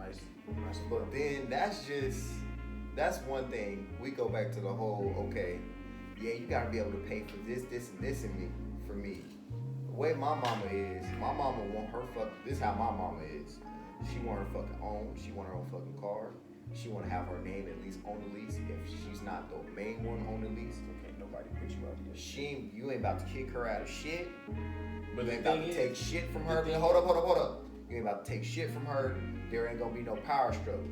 nice. But then that's one thing. We go back to the whole, okay, yeah, you gotta be able to pay for this, this, and this in me for me. The way my mama want her this how my mama is. She want her fucking own, she want her own fucking car. She want to have her name at least on the lease. If she's not the main one on the lease, Okay, nobody put you out here. you ain't about to kick her out of shit. But You the ain't about thing to is, take shit from her. Hold up. You ain't about to take shit from her. There ain't gonna be no power struggle.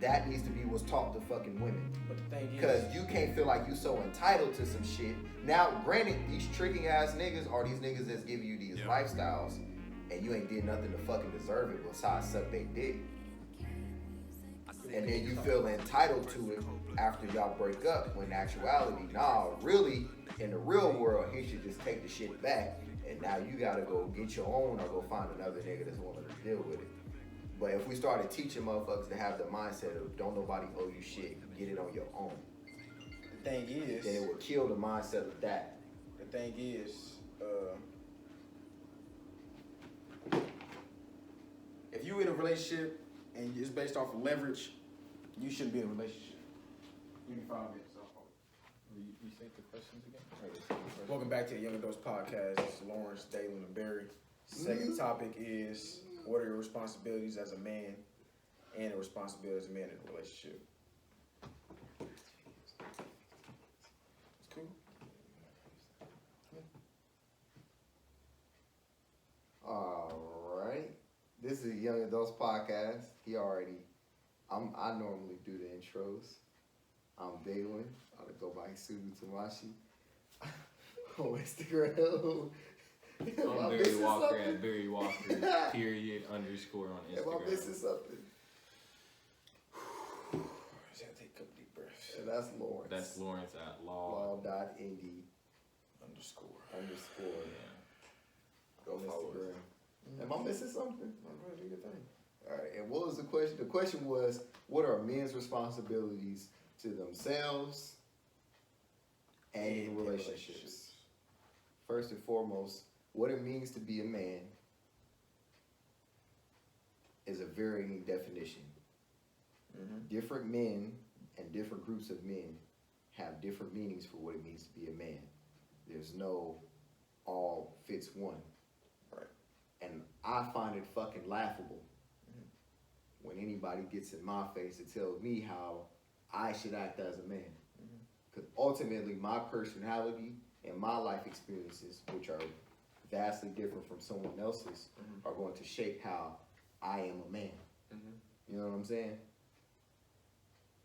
That needs to be what's taught to fucking women. But the thing is, Because you can't feel like you so entitled to some shit. Now, granted, these tricking ass niggas are these niggas that's giving you these lifestyles, and you ain't did nothing to fucking deserve it besides suck they dick. And then you feel entitled to it after y'all break up, when in actuality, nah, really, in the real world, he should just take the shit back, and now you gotta go get your own or go find another nigga that's willing to deal with it. But if we started teaching motherfuckers to have the mindset of don't nobody owe you shit, get it on your own, the thing is, then it would kill the mindset of that. the thing is, if you in a relationship and it's based off of leverage, you shouldn't be in a relationship. Give me 5 minutes. restate the questions again. Welcome back to the Young Adults Podcast. It's Lawrence, Dalen, and Barry. Second topic is, what are your responsibilities as a man and the responsibility as a man in a relationship? It's cool. Alright. This is a Young Adults Podcast. I normally do the intros. I'm Dalen. I go by Sudu Tamashi. On Instagram. I'm Barry Walker at Barry Walker period underscore on Instagram. Am I missing something? Just gotta take a couple deep breaths. And that's Lawrence. That's Lawrence at law. Law.nd Underscore. Yeah. Go On follow Instagram. us. Am I missing something? I'm going to do your thing. All right. And what was the question? The question was, what are men's responsibilities to themselves and in relationships? First and foremost, what it means to be a man is a varying definition. Mm-hmm. Different men and different groups of men have different meanings for what it means to be a man. There's no all fits one. Right. And I find it fucking laughable when anybody gets in my face and tells me how I should act as a man. Because ultimately, my personality and my life experiences, which are vastly different from someone else's, are going to shape how I am a man. You know what I'm saying?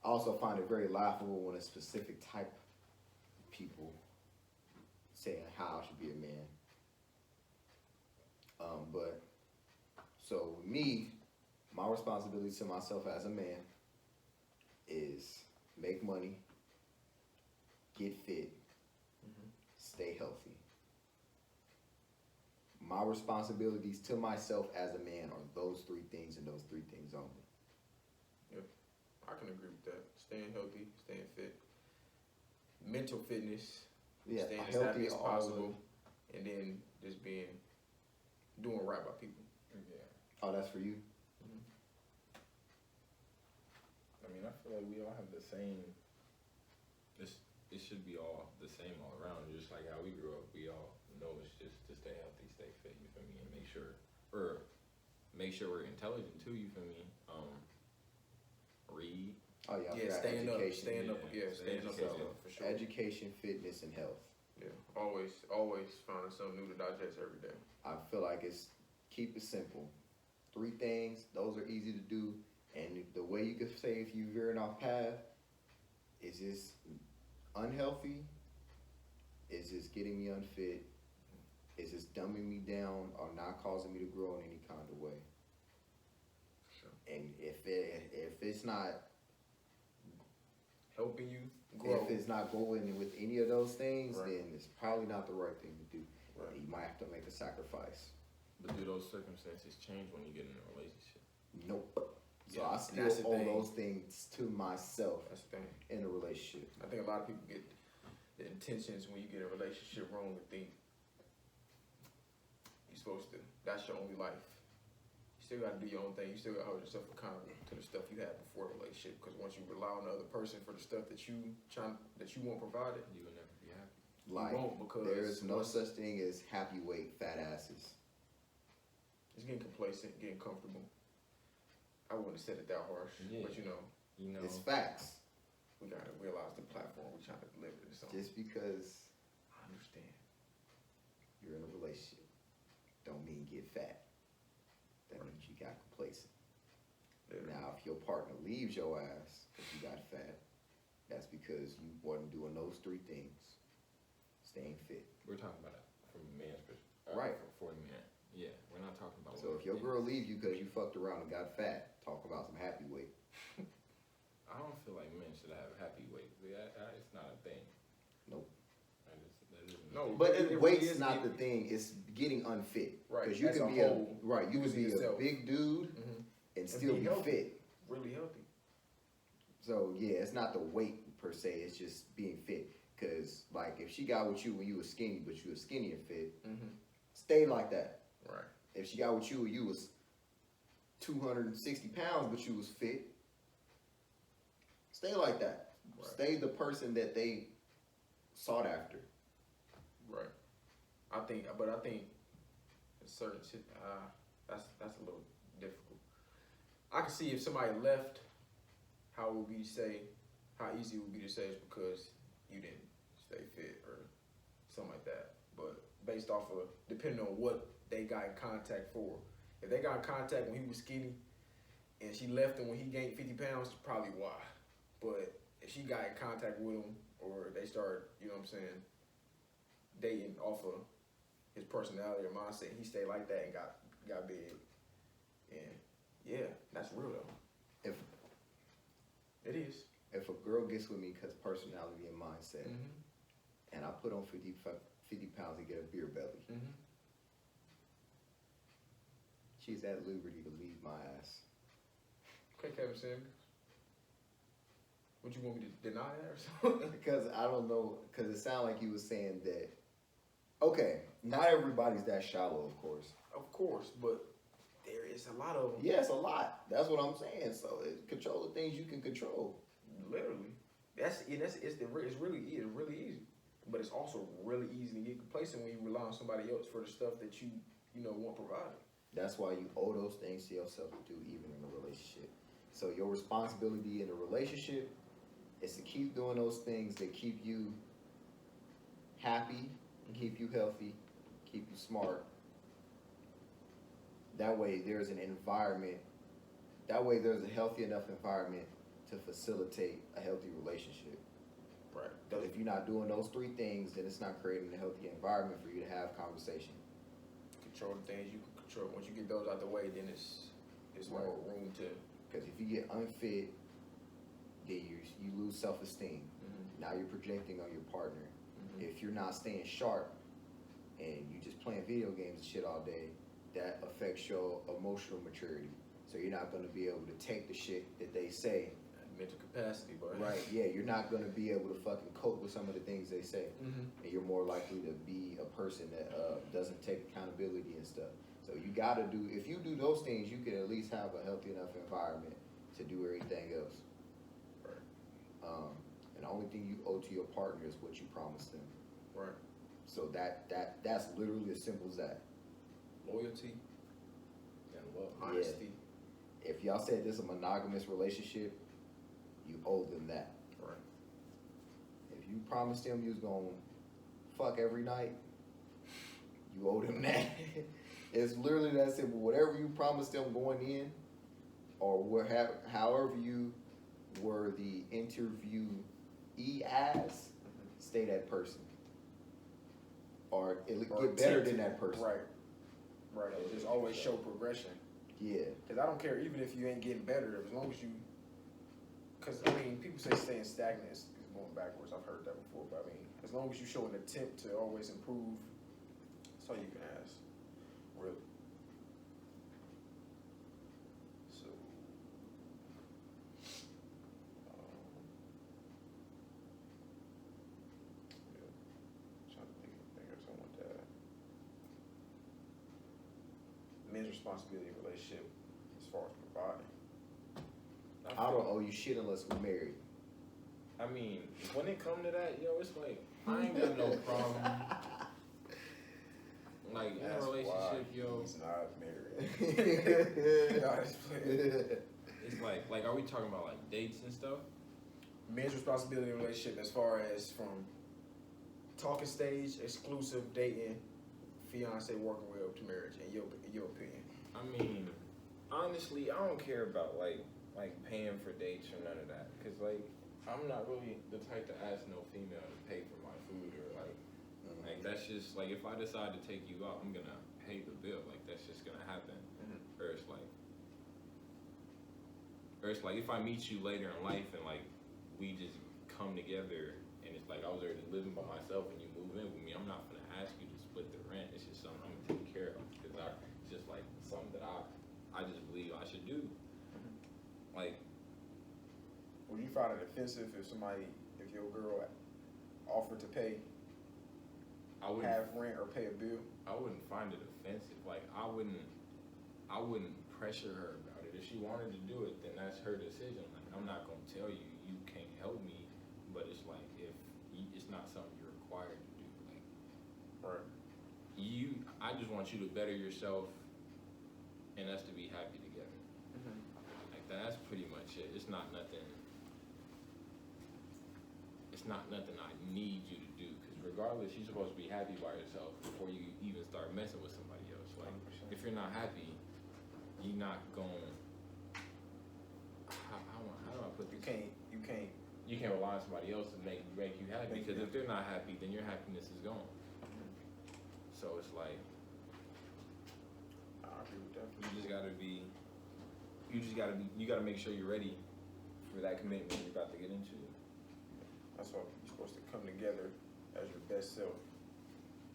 I also find it very laughable when a specific type of people saying how I should be a man. But so me, my responsibility to myself as a man is make money, get fit, stay healthy. My responsibilities to myself as a man are those 3 things and those 3 things only. Yep. I can agree with that. Staying healthy, staying fit, mental fitness, Yeah, staying as healthy happy as all possible, and then just doing right by people. Yeah. Oh, that's for you? I mean, I feel like we all have the same. It should be all the same all around. Just like how we grew up, we all know it's just to stay healthy, stay fit. You feel me? And make sure we're intelligent too. You feel me? Read. Oh yeah, Yeah, staying up, Education. for sure. Education, fitness, and health. Yeah, always finding something new to digest every day. I feel like it's keep it simple. 3 things, those are easy to do. And the way you could say if you veering off path is just unhealthy, is just getting me unfit, is just dumbing me down or not causing me to grow in any kind of way. Sure. And if it's not Helping you grow. if it's not going with any of those things, Right. then it's probably not the right thing to do. Right. You might have to make a sacrifice. But do those circumstances change when you get in a relationship? Nope. So Yeah, I and still that's the owe thing. those things to myself That's the thing. in a relationship. I think a lot of people get the intentions when you get in a relationship wrong and think you're supposed to, that's your only life. You're still got to do your own thing. You still got to hold yourself accountable to the stuff you had before the relationship. Because once you rely on the other person for the stuff that you want provided, You will never be happy. Like, you won't, because there is no such thing as happy weight fat asses. It's getting complacent, getting comfortable. I wouldn't have said it that harsh, Yeah. but you know, It's facts. we gotta realize the platform we're trying to deliver this on. Just because I understand. you're in a relationship don't mean get fat. That means you got complacent. Literally. Now, if your partner leaves your ass because you got fat, that's because you wasn't doing those three things. Staying fit. We're talking about it from a man's perspective. Right. For the man. Yeah, we're not talking about. So if your girl leaves you because you fucked around and got fat, talk about some happy weight. I don't feel like men should have happy weight. It's not a thing. Nope. That isn't. No, But it really weight's is not the getting- thing. It's getting unfit. Right, Because you as can a be whole, you can losing be yourself. a big dude Mhm. and still be be healthy. fit. Really healthy. So yeah, it's not the weight per se. It's just being fit. Cause like if she got with you when you was skinny, but you was skinny and fit, Mm-hmm. stay like that. Right. If she got with you when you was 260 pounds, but you was fit, stay like that. Right. Stay the person that they sought after. Right. I think certain shit. That's a little difficult. I can see if somebody left, how easy it would be to say it's because you didn't stay fit or something like that. But based off of depending on what they got in contact for. If they got in contact when he was skinny and she left him when he gained 50 pounds, it's probably why. But if she got in contact with him or they started, you know what I'm saying, dating off of his personality or mindset, he stayed like that and got big. And yeah, that's real though. If It is. if a girl gets with me because personality and mindset, Mm-hmm. and I put on 50 pounds and get a beer belly, Mm-hmm. she's at liberty to leave my ass. Okay, Kevin Samuels. Would you want me to deny that or something? Because I don't know, because it sounded like you was saying that, okay, not everybody's that shallow, of course. Of course, but there is a lot of them. Yeah, it's a lot. That's what I'm saying. So control the things you can control. Literally. It's really easy. But it's also really easy to get complacent when you rely on somebody else for the stuff that you want provided. That's why you owe those things to yourself to do even in a relationship. So your responsibility in a relationship is to keep doing those things that keep you happy, keep you healthy, keep you smart. That way there's an environment, that way there's a healthy enough environment to facilitate a healthy relationship. Right. But if you're not doing those three things, then it's not creating a healthy environment for you to have conversation. Control the things you can control. Once you get those out the way, then it's more room to. Because if you get unfit, then you lose self-esteem. Mm-hmm. Now you're projecting on your partner. Mm-hmm. If you're not staying sharp and you just playing video games and shit all day, that affects your emotional maturity. So you're not going to be able to take the shit that they say. Mental capacity, but Right, yeah, you're not going to be able to fucking cope with some of the things they say. Mm-hmm. And you're more likely to be a person that doesn't take accountability and stuff. So you got to do, if you do those things, you can at least have a healthy enough environment to do everything else. Right. And the only thing you owe to your partner is what you promised them. Right. So that's literally as simple as that. Loyalty and love, Yeah. honesty. If y'all said this is a monogamous relationship, you owe them that. Right. If you promised them you was gonna fuck every night, you owe them that. It's literally that simple. Whatever you promised them going in, or however you were the interviewee as, stay that person. Or get better than that person. Right. Right. And just always show progression. Yeah. Because I don't care, even if you ain't getting better, as long as you. Because, I mean, people say staying stagnant is going backwards. I've heard that before. But, I mean, as long as you show an attempt to always improve, that's all you can ask. Really. So. Yeah. Trying to think of anything else I want to add. Men's responsibility in a relationship. owe you shit unless we're married. I mean, when it come to that, yo, it's like I ain't got no problem. Like in a relationship, yo, he's not married. God is playing. it's like, are we talking about like dates and stuff? Men's responsibility in a relationship, as far as from talking stage, exclusive, dating, fiance, working way up to marriage, in your opinion. I mean, honestly, I don't care about like paying for dates or none of that, cause like I'm not really the type to ask no female to pay for my food or like that's just like if I decide to take you out, I'm gonna pay the bill. Like that's just gonna happen. Or it's like if I meet you later in life and like we just come together and it's like I was already living by myself and you move in with me, I'm not gonna ask you to split the rent. It's just something I'm gonna take care of because it's just like something that I just believe I should do. Like, would you find it offensive if your girl offered to pay half rent or pay a bill? I wouldn't find it offensive. Like I wouldn't pressure her about it. If she wanted to do it, then that's her decision. Like I'm not gonna tell you can't help me, but it's like if it's not something you're required to do. Like, right. I just want you to better yourself, and us to be happy together. Like that's pretty much it. It's not nothing. It's not nothing I need you to do. Regardless, you're supposed to be happy by yourself before you even start messing with somebody else. Like, 100%. If you're not happy, you're not going. How do I put this? You can't rely on somebody else to make you happy because if they're not happy, then your happiness is gone. So it's like I agree with that. You gotta make sure you're ready for that commitment you're about to get into. That's why you're supposed to come together as your best self.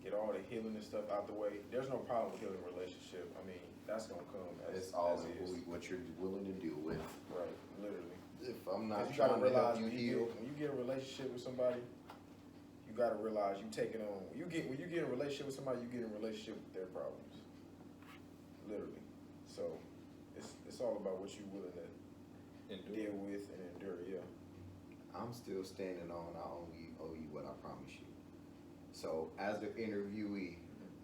Get all the healing and stuff out the way. There's no problem with healing a relationship. I mean, that's gonna come it's all as in what you're willing to deal with. Right, literally. If I'm not you trying gotta to help realize you heal, when you get in a relationship with somebody, you gotta realize you taking on. When you get in a relationship with somebody, you get in a relationship with their problems. Literally. So it's all about what you're willing to deal with and endure. Yeah. I'm still standing on I only owe you what I promise you. So as the interviewee,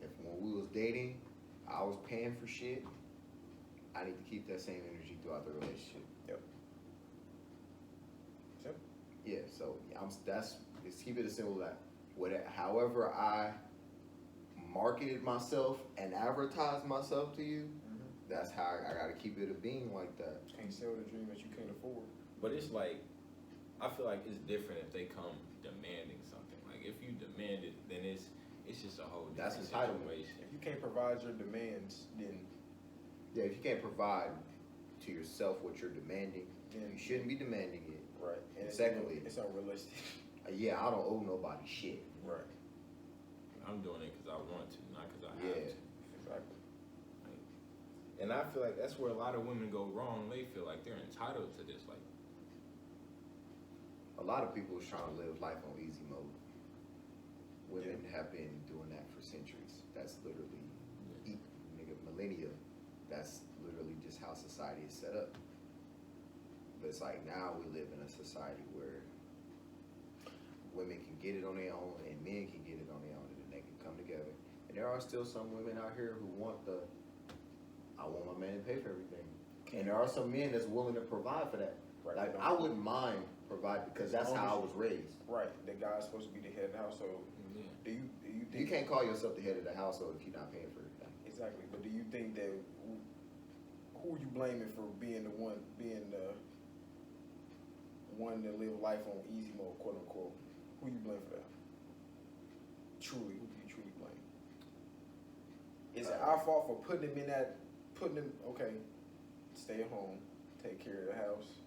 if when we was dating, I was paying for shit, I need to keep that same energy throughout the relationship. Yep. Yeah. So let's keep it as simple as that. However I marketed myself and advertised myself to you, that's how I gotta keep it a being like that. Can't sell the dream that you can't afford. But it's like, I feel like it's different if they come demanding something. Like if you demand it, then it's just a whole different situation. If you can't provide your demands, then if you can't provide to yourself what you're demanding, you shouldn't be demanding it. Right. And secondly, it's unrealistic. I don't owe nobody shit. Right. I'm doing it because I want to, not because I have to. Exactly. And I feel like that's where a lot of women go wrong. They feel like they're entitled to this. Like, a lot of people is trying to live life on easy mode. Women have been doing that for centuries. That's literally millennia. That's literally just how society is set up. But it's like now we live in a society where women can get it on their own and men can get it on their own, and then they can come together. And there are still some women out here who want I want my man to pay for everything. And there are some men that's willing to provide for that. Right. Like I wouldn't mind providing because that's how I was raised. Right. The guy's supposed to be the head of the household. yeah. Do you think You can't call yourself the head of the household if you're not paying for everything. Exactly. But do you think that who are you blaming for being the one to live life on easy mode, quote unquote? Who you blame for that? Truly, who do you truly blame? Is it our fault for putting them, okay, stay at home, take care of the house,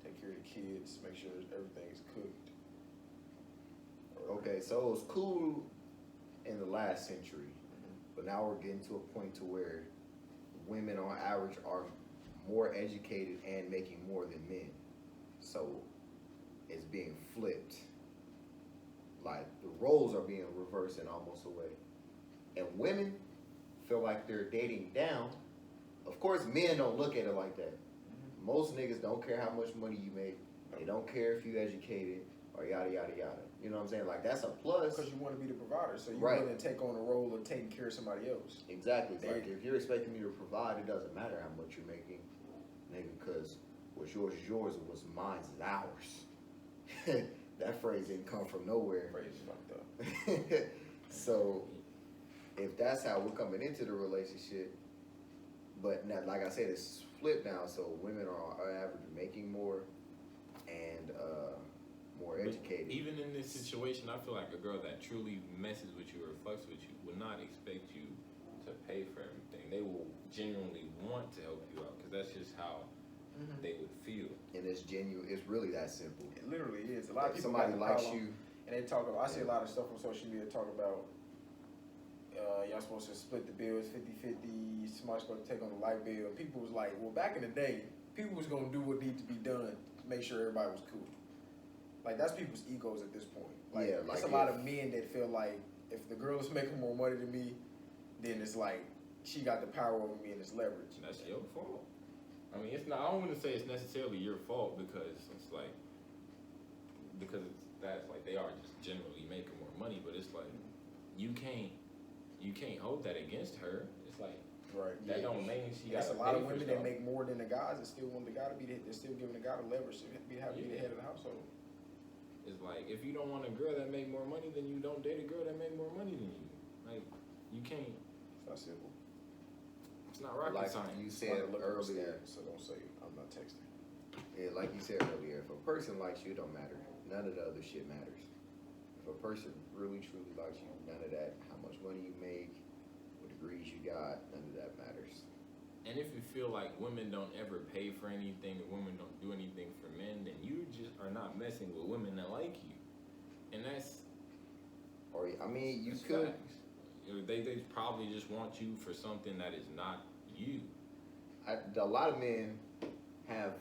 take care of the kids, make sure everything's cooked? Okay, so it was cool in the last century, but now we're getting to a point to where women on average are more educated and making more than men. So it's being flipped. Like the roles are being reversed in almost a way. And women feel like they're dating down. Of course, men don't look at it like that. most niggas don't care how much money you make. They don't care if you educated or yada yada yada. You know what I'm saying? Like that's a plus. Because you want to be the provider, so you're Right. willing to take on the role of taking care of somebody else. Exactly. It's like if you're expecting me to provide, it doesn't matter how much you're making, nigga, because what's yours is yours and what's mine is ours. That phrase didn't come from nowhere. Phrase is fucked up. So if that's how we're coming into the relationship, but now, like I said, it's flipped now. So women are average making more and more But educated. even in this situation, I feel like a girl that truly messes with you or fucks with you will not expect you to pay for everything. They will genuinely want to help you out because that's just how they would feel. And it's genuine. It's really that simple. It literally is. A lot of If people somebody got the likes problem, you, and they talk about. I see a lot of stuff on social media talk about. Y'all supposed to split the bills 50-50. Somebody's supposed to take on the light bill. People was like, well, back in the day, people was gonna do what needed to be done to make sure everybody was cool. Like that's people's egos at this point. Like, Yeah, like it's a lot of men that feel like if the girl is making more money than me, then it's like she got the power over me and it's leverage. And that's your fault. I mean, it's not. I don't want to say it's necessarily your fault because it's like that's like they are just generally making more money, but it's like you can't hold that against her. It's like Right. that don't mean she got There's a lot of women that make more than the guys that still want the guy to be. They're still giving the guy the leverage to be the head of the household. It's like if you don't want a girl that make more money, then you don't date a girl that make more money than you. Like you can't. It's not simple. It's not rocket like science. you It's said not looking for earlier, stats, so don't say I'm not texting. yeah, like you said earlier, if a person likes you, it don't matter. None of the other shit matters. If a person really truly likes you, none of that, how much money you make, what degrees you got, none of that matters. And if you feel like women don't ever pay for anything or women don't do anything for men, then you just are not messing with women that like you. And that's Or I mean, you that's could. facts. They probably just want you for something that is not you. A lot of men have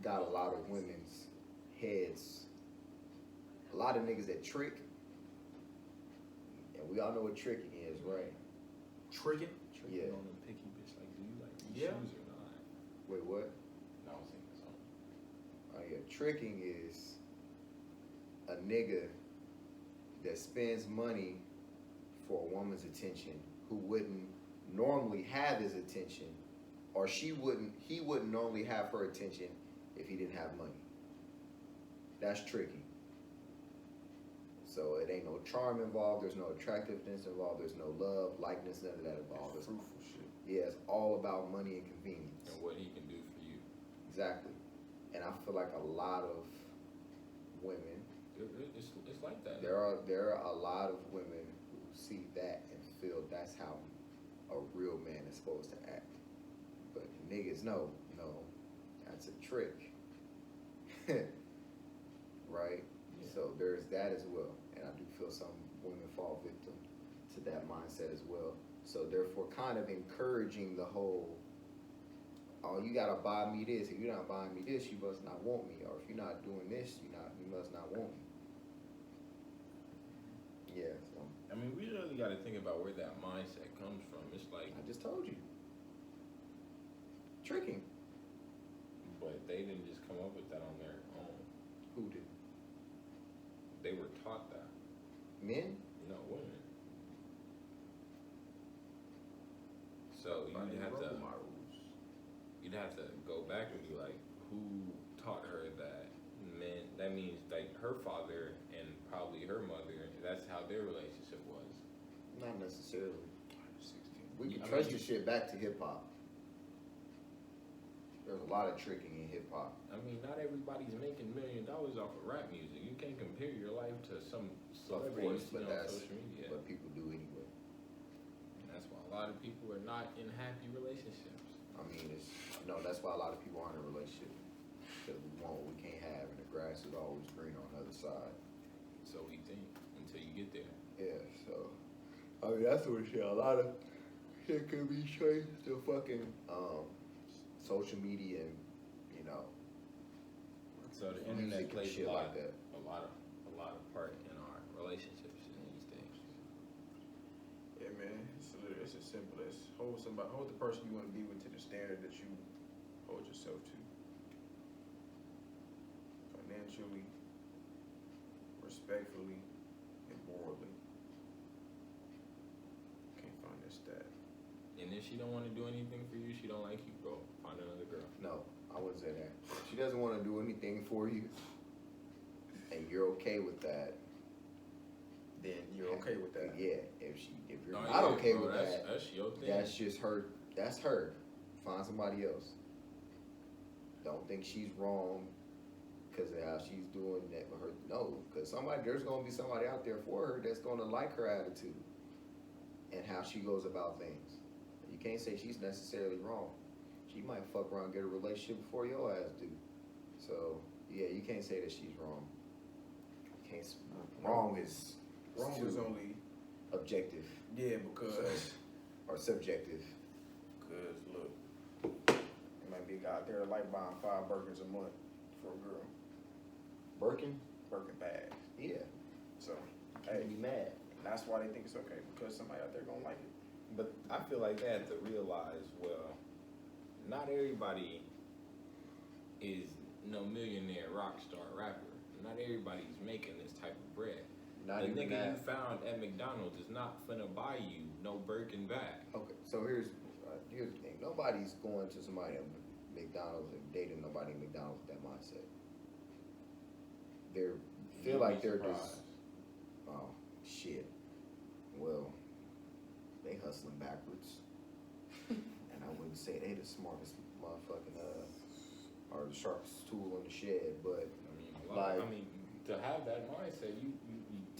got a lot of women's heads. A lot of niggas that trick, and we all know what tricking is, right? Tricking? Tricking Yeah. on a picky bitch, like, do you like these Yeah. shoes or not? Wait, what? No, I was thinking something. Oh yeah, tricking is a nigga that spends money for a woman's attention who wouldn't normally have his attention, or he wouldn't normally have her attention if he didn't have money. That's tricking. So it ain't no charm involved, there's no attractiveness involved, there's no love, likeness, none of that involved. It's, Fruitful shit. yeah, it's all about money and convenience. And what he can do for you. Exactly. And I feel like a lot of women, It's like that. there are a lot of women who see that and feel that's how a real man is supposed to act. But niggas know, no, that's a trick. Right? Yeah. So there's that as well. And I do feel some women fall victim to that mindset as well. So therefore kind of encouraging the whole, oh, you gotta buy me this. If you're not buying me this, you must not want me. Or if you're not doing this, you must not want me. Yeah, so I mean, we really got to think about where that mindset comes from. It's like, I just told you. Tricking. but they didn't just come up with that on their own. Who did? They were taught that. Men? No, women. So you'd have to go back and be like, who taught her that men? That means like her father and probably her mother. That's how their relationship was. Not necessarily. We can I trace mean, the shit back to hip hop. There's a lot of tricking in hip hop. I mean, not everybody's making $1 million off of rap music. You can't compare your life to some celebrity you see on social media. What people do anyway. And that's why a lot of people are not in happy relationships. I mean, that's why a lot of people aren't in a relationship. Because we want what we can't have, and the grass is always green on the other side. So we think until you get there. Yeah, so. I mean, that's what shit. A lot of shit can be traced to fucking social media and, you know, So the music internet and plays shit a lot, like that. a lot of part in our relationships in these days. Yeah, man. It's as simple as hold the person you want to be with to the standard that you hold yourself to. financially, respectfully, and morally. Can't find this stat. And if she don't want to do anything for you, she don't like you, bro. Find another girl. No, I wouldn't say that. If she doesn't want to do anything for you, and you're okay with that, Then you're okay with that. yeah. If you're Oh, not yeah, okay bro, with that, that's your thing. that's just her. That's her. Find somebody else. Don't think she's wrong because of how she's doing that with her. No, because there's gonna be somebody out there for her that's gonna like her attitude and how she goes about things. You can't say she's necessarily wrong. She might fuck around and get a relationship before your ass do. So yeah, you can't say that she's wrong. You can't. Wrong is only objective. yeah because or subjective. look, there might be a guy out there that like buying 5 burgers a month for a girl. Birkin? Birkin bags. Yeah. So Can't be mad. that's why they think it's okay because somebody out there gonna like it. But I feel like they have to realize, well, not everybody is no millionaire rock star rapper. Not everybody's making this type of bread. Not The even nigga that. you found at McDonald's is not finna buy you no Birkin bag. Okay, so here's the thing. Nobody's going to somebody at McDonald's and dating nobody at McDonald's with that mindset. They feel like they're just, oh, shit. Well, they hustling backwards. And I wouldn't say they the smartest motherfucking, or the sharpest tool in the shed, but To have that mindset, you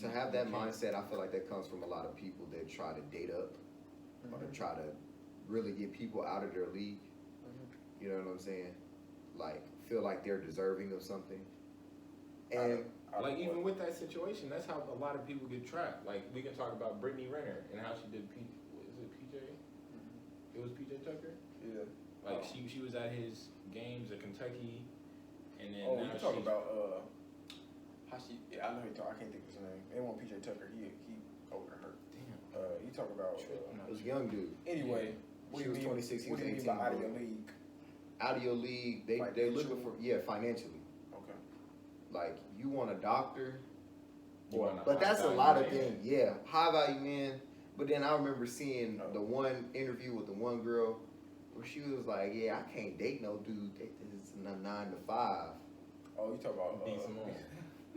to have that you can't- mindset, I feel like that comes from a lot of people that try to date up or to try to really get people out of their league. You know what I'm saying? Like, feel like they're deserving of something. And Like, even with that situation, that's how a lot of people get trapped. Like, we can talk about Brittany Renner and how she did is it PJ? It was PJ Tucker? Yeah. Like, she was at his games at Kentucky, and then Oh, now you talk she's- about how she? Yeah, I know you talk. I can't think of his name. They want PJ Tucker. He older than her. Damn. You talk about. it was a young dude. Anyway, She was 26, he What was do you mean 18, by out of bro. your league? Out of your league, they're looking for, financially. Okay. Like, you want a doctor, You want a but that's a high lot of value man. things. Yeah, high value man. But then I remember seeing the one interview with the one girl where she was like, "Yeah, I can't date no dude that is a 9 to 5." Oh, you talk about B. Simone.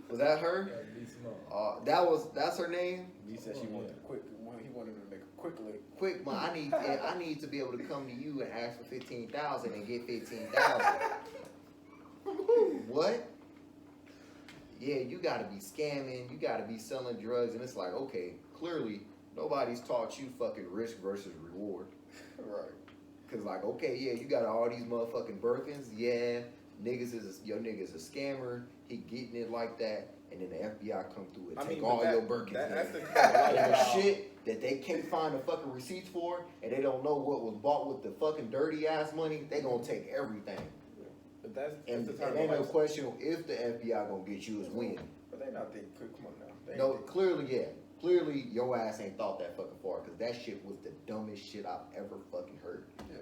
Was that her? Yeah, B. Simone. That's her name. B said she wanted quick. He wanted him to make a quick lick. Quick, man, I need to be able to come to you and ask for 15,000 and get 15,000. What? Yeah, you gotta be scamming, you gotta be selling drugs, and it's like, okay, clearly nobody's taught you fucking risk versus reward. Right. Cause like, okay, yeah, you got all these motherfucking Birkins, yeah, your nigga's a scammer, he getting it like that, and then the FBI come through and take all your Birkins. That's the man. kind of And the lifestyle. shit that they can't find the fucking receipts for, and they don't know what was bought with the fucking dirty ass money, they gonna take everything. But that's And the type ain't no of question if the FBI gonna get you is when. But they not think. Come on now. They No, ain't think- clearly, yeah. Clearly, your ass ain't thought that fucking far, because that shit was the dumbest shit I've ever fucking heard. Yeah.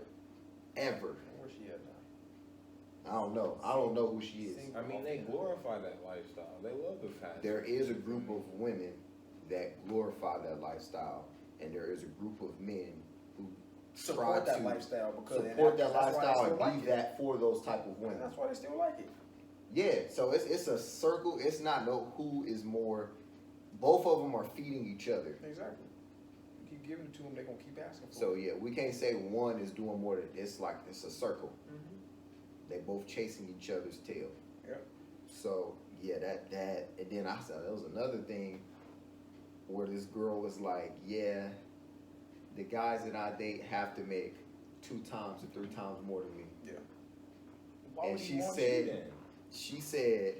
Ever. Where she at now? I don't know. I don't know who she is. I mean, they glorify that lifestyle. They love the fashion. There is a group of women that glorify that lifestyle, and there is a group of men who Support that to lifestyle because support that that's why they lifestyle still and like be it. that for those type of women. That's why they still like it. Yeah, so it's a circle. It's not no who is more. Both of them are feeding each other. Exactly. You keep giving it to them, they gonna keep asking for So it. yeah, we can't say one is doing more than it's like it's a circle. Mm-hmm. They both chasing each other's tail. Yeah. So yeah, that and then I saw there was another thing where this girl was like, yeah, the guys that I date have to make 2 times or 3 times more than me. Yeah. Why And would she he want said- you then? She said,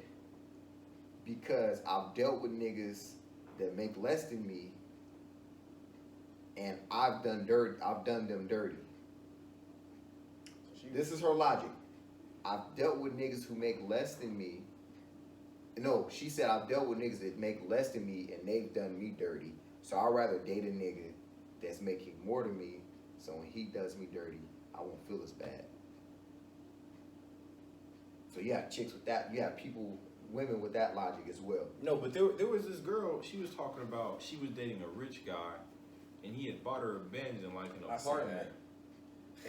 because I've dealt with niggas that make less than me, and I've done them dirty. So she, This is her logic. I've dealt with niggas who make less than me. No, she said I've dealt with niggas that make less than me and they've done me dirty. So I'd rather date a nigga that's making more than me, so when he does me dirty, I won't feel as bad. So you have chicks with that. You have people women with that logic as well. No, but there was this girl. She was talking about she was dating a rich guy, and he had bought her a Benz in like an I see apartment,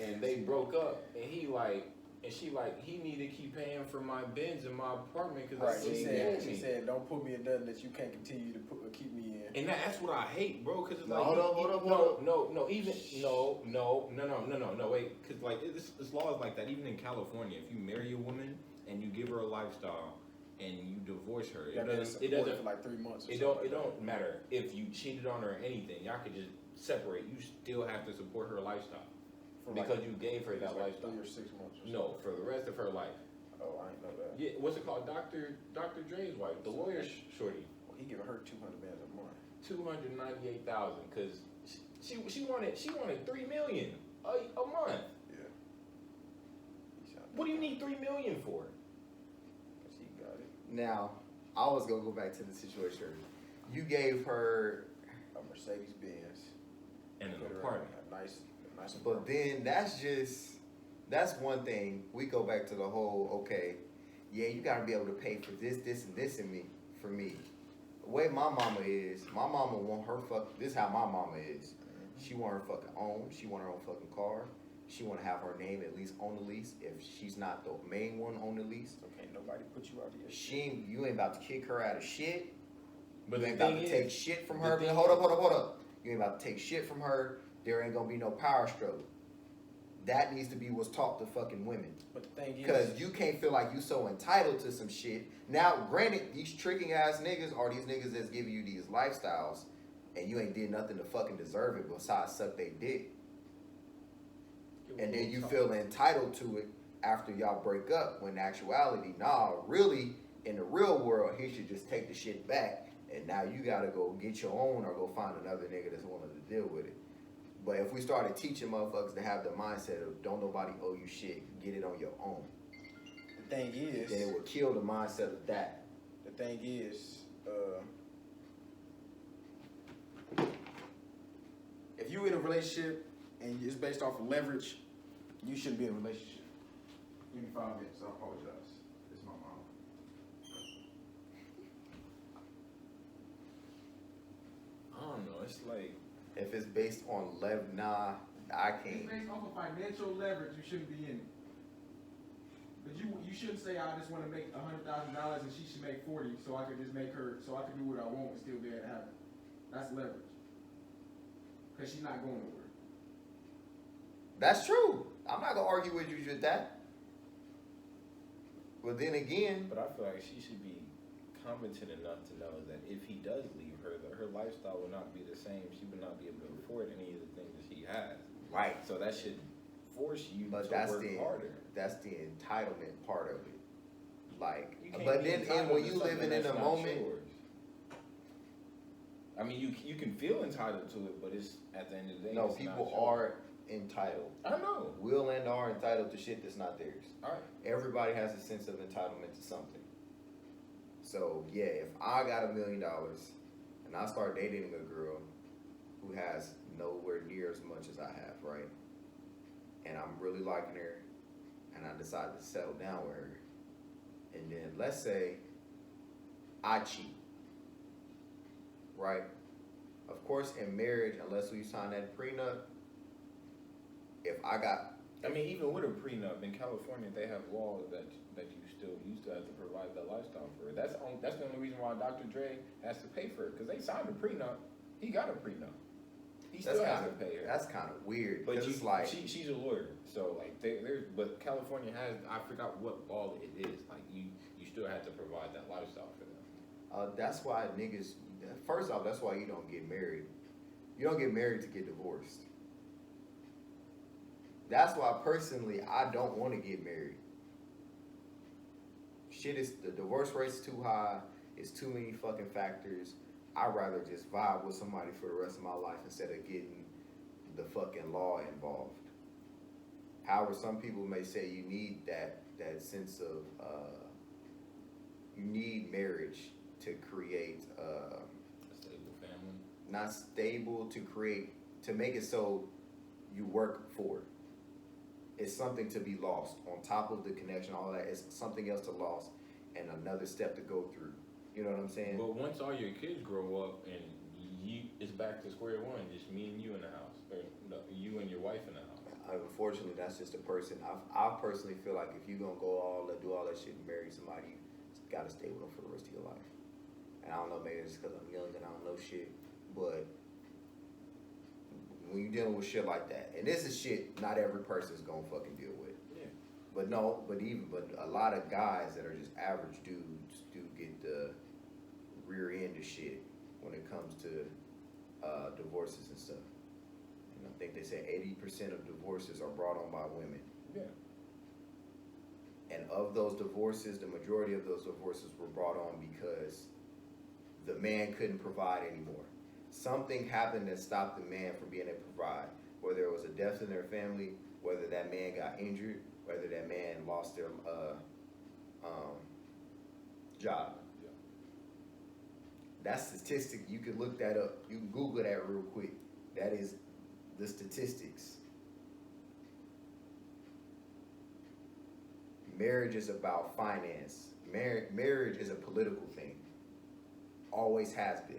and they broke up. And he like, and she like, he need to keep paying for my Benz in my apartment because Right. that's what She he said, owed me. don't put me in nothing that you can't continue to keep me in. And that's what I hate, bro. Because it's No, like, hold up. no, wait. Because like, this law is like that. Even in California, if you marry a woman and you give her a lifestyle and you divorce her, It doesn't for like 3 months. It don't matter if you cheated on her or anything. Y'all could just separate. You still have to support her lifestyle because you gave her that lifestyle. 3 or 6 months. No, for the rest of her life. Oh, I didn't know that. Yeah, what's it called? Dr. Dre's wife, the lawyer shorty. Well, he giving her 200 bands a month. 298,000 because she wanted $3 million a month. Yeah. What do you need $3 million for? Cause he got it. Now, I was gonna go back to the situation. You gave her, A Mercedes Benz. And an Put her in apartment. A nice but apartment. then that's one thing. We go back to the whole, okay, yeah, you gotta be able to pay for this, and this, for me. The way my mama want her this is how my mama is. She want her fucking own. She want her own fucking car. She want to have her name at least on the lease. If she's not the main one on the lease, So can't nobody put you out of your shit. you ain't about to kick her out of shit. But You the ain't about thing to is, take shit from her. the thing Hold up. You ain't about to take shit from her. There ain't gonna be no power struggle. That needs to be what's taught to fucking women. But the thing is, Because you can't feel like you so entitled to some shit. Now, granted, these tricking ass niggas are these niggas that's giving you these lifestyles, and you ain't did nothing to fucking deserve it besides suck they dick. And then you feel entitled to it after y'all break up, when in actuality, nah, really, in the real world, he should just take the shit back, and now you gotta go get your own or go find another nigga that's willing to deal with it. But if we started teaching motherfuckers to have the mindset of don't nobody owe you shit, get it on your own, the thing is, then it would kill the mindset of that. the thing is, if you in a relationship and it's based off of leverage, you shouldn't be in a relationship. Give me 5 minutes. I apologize. It's my mom. I don't know. It's like, If it's based on nah, I It's can't. based off of financial leverage. You shouldn't be in it. But you shouldn't say I just want to make $100,000 and she should make 40, so I could just make her, so I can do what I want and still be able to have it. That's leverage. Cause she's not going nowhere. That's true. I'm not gonna argue with you with that. But then again, but I feel like she should be competent enough to know that if he does leave her, that her lifestyle will not be the same. She would not be able to afford any of the things that she has. right. So that should force you But to that's work harder. that's the entitlement part of it. Like, You can't but be then entitled when to you something living in that's the not moment, yours. I mean, you can feel entitled to it, but it's at the end of the day. no, it's people not yours. are entitled. I know. Will and are entitled to shit that's not theirs. All right. Everybody has a sense of entitlement to something. So yeah, if I got $1 million and I start dating a girl who has nowhere near as much as I have, right? And I'm really liking her, and I decide to settle down with her, and then let's say I cheat, right? Of course, in marriage, unless we sign that prenup, if I got, I mean, even with a prenup in California, they have laws that you still have to provide that lifestyle for it. That's the only reason why Dr. Dre has to pay for it, because they signed a prenup. He got a prenup. He still has to pay her. That's kind of weird. But It's like, she's a lawyer, so like but California has, I forgot what law it is. Like you still have to provide that lifestyle for them. that's why niggas. First off, that's why you don't get married. You don't get married to get divorced. That's why personally I don't want to get married. The divorce rate's too high. It's too many fucking factors. I'd rather just vibe with somebody for the rest of my life instead of getting the fucking law involved. However, some people may say you need that sense of you need marriage to create A stable family. not stable, to make it so you work for it. It's something to be lost on top of the connection, all that. It's something else to lost. and another step to go through. You know what I'm saying? But once all your kids grow up and it's back to square one, just me and you in the house, or no, you and your wife in the house. Unfortunately, that's just a person. I personally feel like if you're gonna go do all that shit and marry somebody, you gotta stay with them for the rest of your life. And I don't know, maybe it's because I'm young and I don't know shit, but when you're dealing with shit like that, and this is shit not every person's gonna fucking deal with. Yeah. But a lot of guys that are just average dudes do get the rear end of shit when it comes to divorces and stuff. And I think they say 80% of divorces are brought on by women. Yeah. And of those divorces, the majority of those divorces were brought on because the man couldn't provide anymore. Something happened that stopped the man from being able to provide. Whether it was a death in their family, whether that man got injured, whether that man lost their job. Yeah. That statistic, you can look that up. You can Google that real quick. That is the statistics. Marriage is about finance. Marriage is a political thing. Always has been.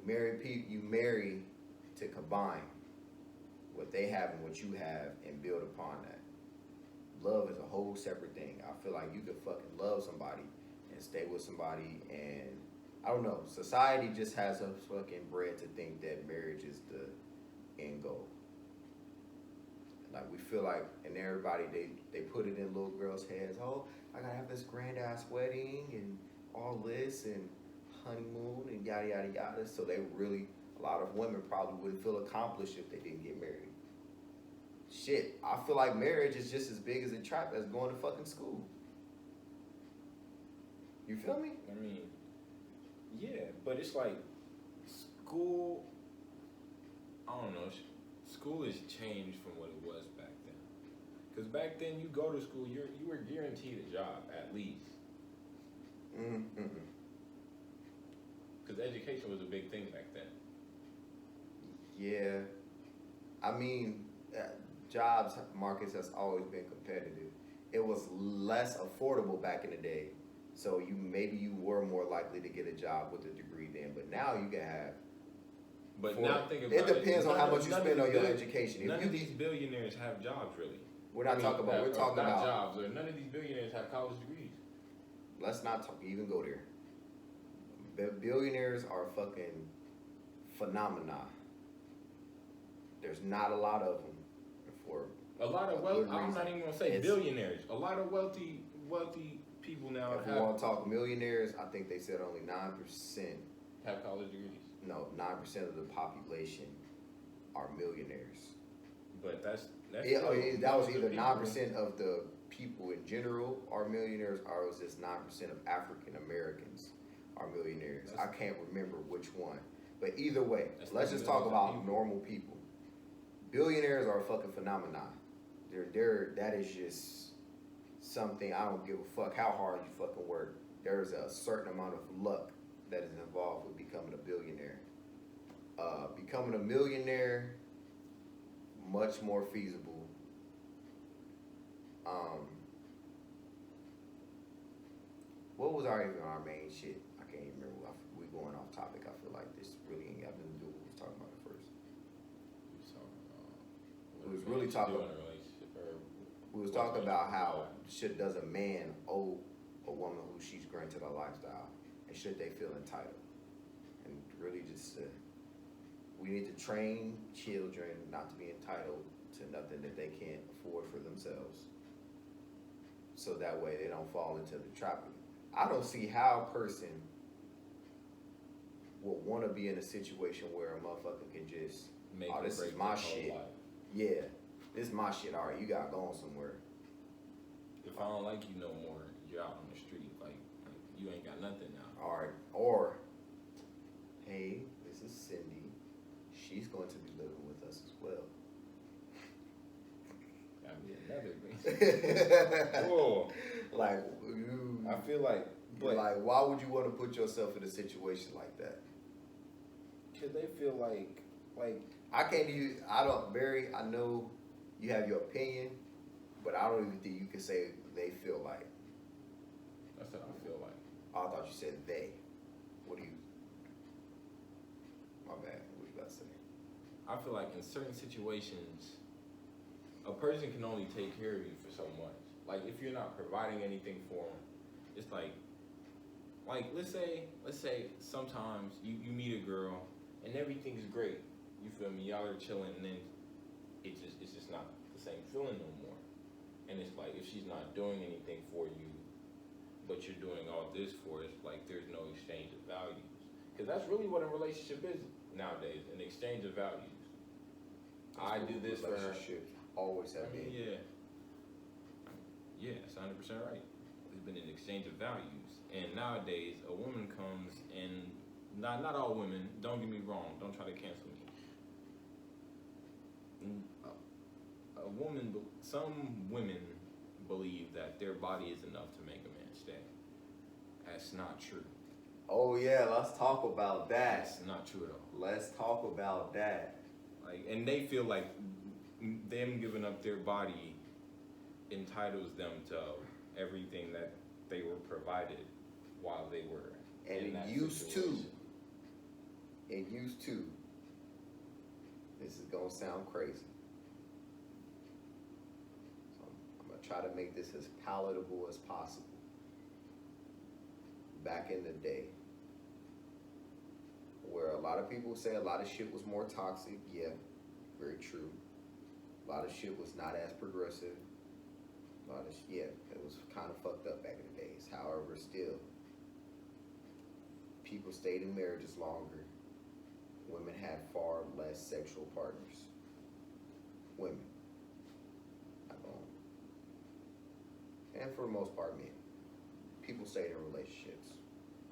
You marry to combine what they have and what you have and build upon that. Love is a whole separate thing. I feel like you could fucking love somebody and stay with somebody, and I don't know. Society just has us fucking bred to think that marriage is the end goal. Like we feel like, and everybody they put it in little girls' heads. Oh, I gotta have this grand ass wedding and all this and honeymoon and yada yada yada. So a lot of women probably wouldn't feel accomplished if they didn't get married. Shit, I feel like marriage is just as big as a trap as going to fucking school. You feel me? I mean, yeah, but it's like school. I don't know. School has changed from what it was back then. Because back then, you go to school, you were guaranteed a job at least. Because education was a big thing back then. Yeah, I mean, jobs markets has always been competitive. It was less affordable back in the day, so you were more likely to get a job with a degree then. But now you can have. But now think about it depends on how much you spend on your education. None of these billionaires have jobs, really. We're not talking about. We're talking about jobs. Or none of these billionaires have college degrees. Let's not even go there. Billionaires are fucking phenomena. There's not a lot of them for a lot of wealth. I'm not even gonna say billionaires. A lot of wealthy people now. If we want to talk millionaires, I think they said only 9% have college degrees. No, 9% of the population are millionaires. But that's that was either 9% of the people in general are millionaires, or it was just 9% of African Americans are millionaires. I can't remember which one. But either way, let's just talk about normal people. Billionaires are a fucking phenomenon. That is just something. I don't give a fuck how hard you fucking work. There's a certain amount of luck that is involved with becoming a billionaire. Becoming a millionaire, much more feasible. What was our main shit? I can't even remember. We going off topic. I feel like this really ain't got nothing to do with what we was talking about at first. We was really talking about. We was talking about how does a man owe a woman who she's granted a lifestyle, and should they feel entitled? And really just we need to train children not to be entitled to nothing that they can't afford for themselves, so that way they don't fall into the trap. I don't see how a person will want to be in a situation where a motherfucker can just this is my shit. Yeah, this is my shit. All right, you gotta go on somewhere. If I don't like you no more, you're out on the street. Like you ain't got nothing now. All right, or hey, this is Cindy. She's going to be living with us as well. That'd be another thing. Whoa. Like I feel like, but like, why would you want to put yourself in a situation like that? Cause they feel like I can't even. I don't. Barry, I know you have your opinion, But I don't even think you can say they feel like. That's what I feel like. Oh, I thought you said they. What do you? My bad. What you about to say? I feel like in certain situations, a person can only take care of you for so much. Like if you're not providing anything for them, it's like let's say sometimes you meet a girl and everything's great. You feel me? Y'all are chilling, and then it's just not the same feeling no more. And it's like if she's not doing anything for you, but you're doing all this for it, it's like there's no exchange of values. Because that's really what a relationship is nowadays, an exchange of values. I do this for her. Relationships always have been. Yeah, that's 100% right. There's been an exchange of values, and nowadays a woman comes and not all women. Don't get me wrong. Don't try to cancel me. Some women believe that their body is enough to make a man stay. That's not true. Oh yeah, let's talk about that. That's not true at all. Let's talk about that. Like, and they feel like them giving up their body entitles them to everything that they were provided while they were And in that it used situation. to. It used to. This is gonna sound crazy. So I'm gonna try to make this as palatable as possible. Back in the day, where a lot of people say a lot of shit was more toxic, yeah, very true. A lot of shit was not as progressive. It was kind of fucked up back in the days. However, still, people stayed in marriages longer. Women had far less sexual partners. Women. Not alone. And for the most part, men. People stayed in relationships,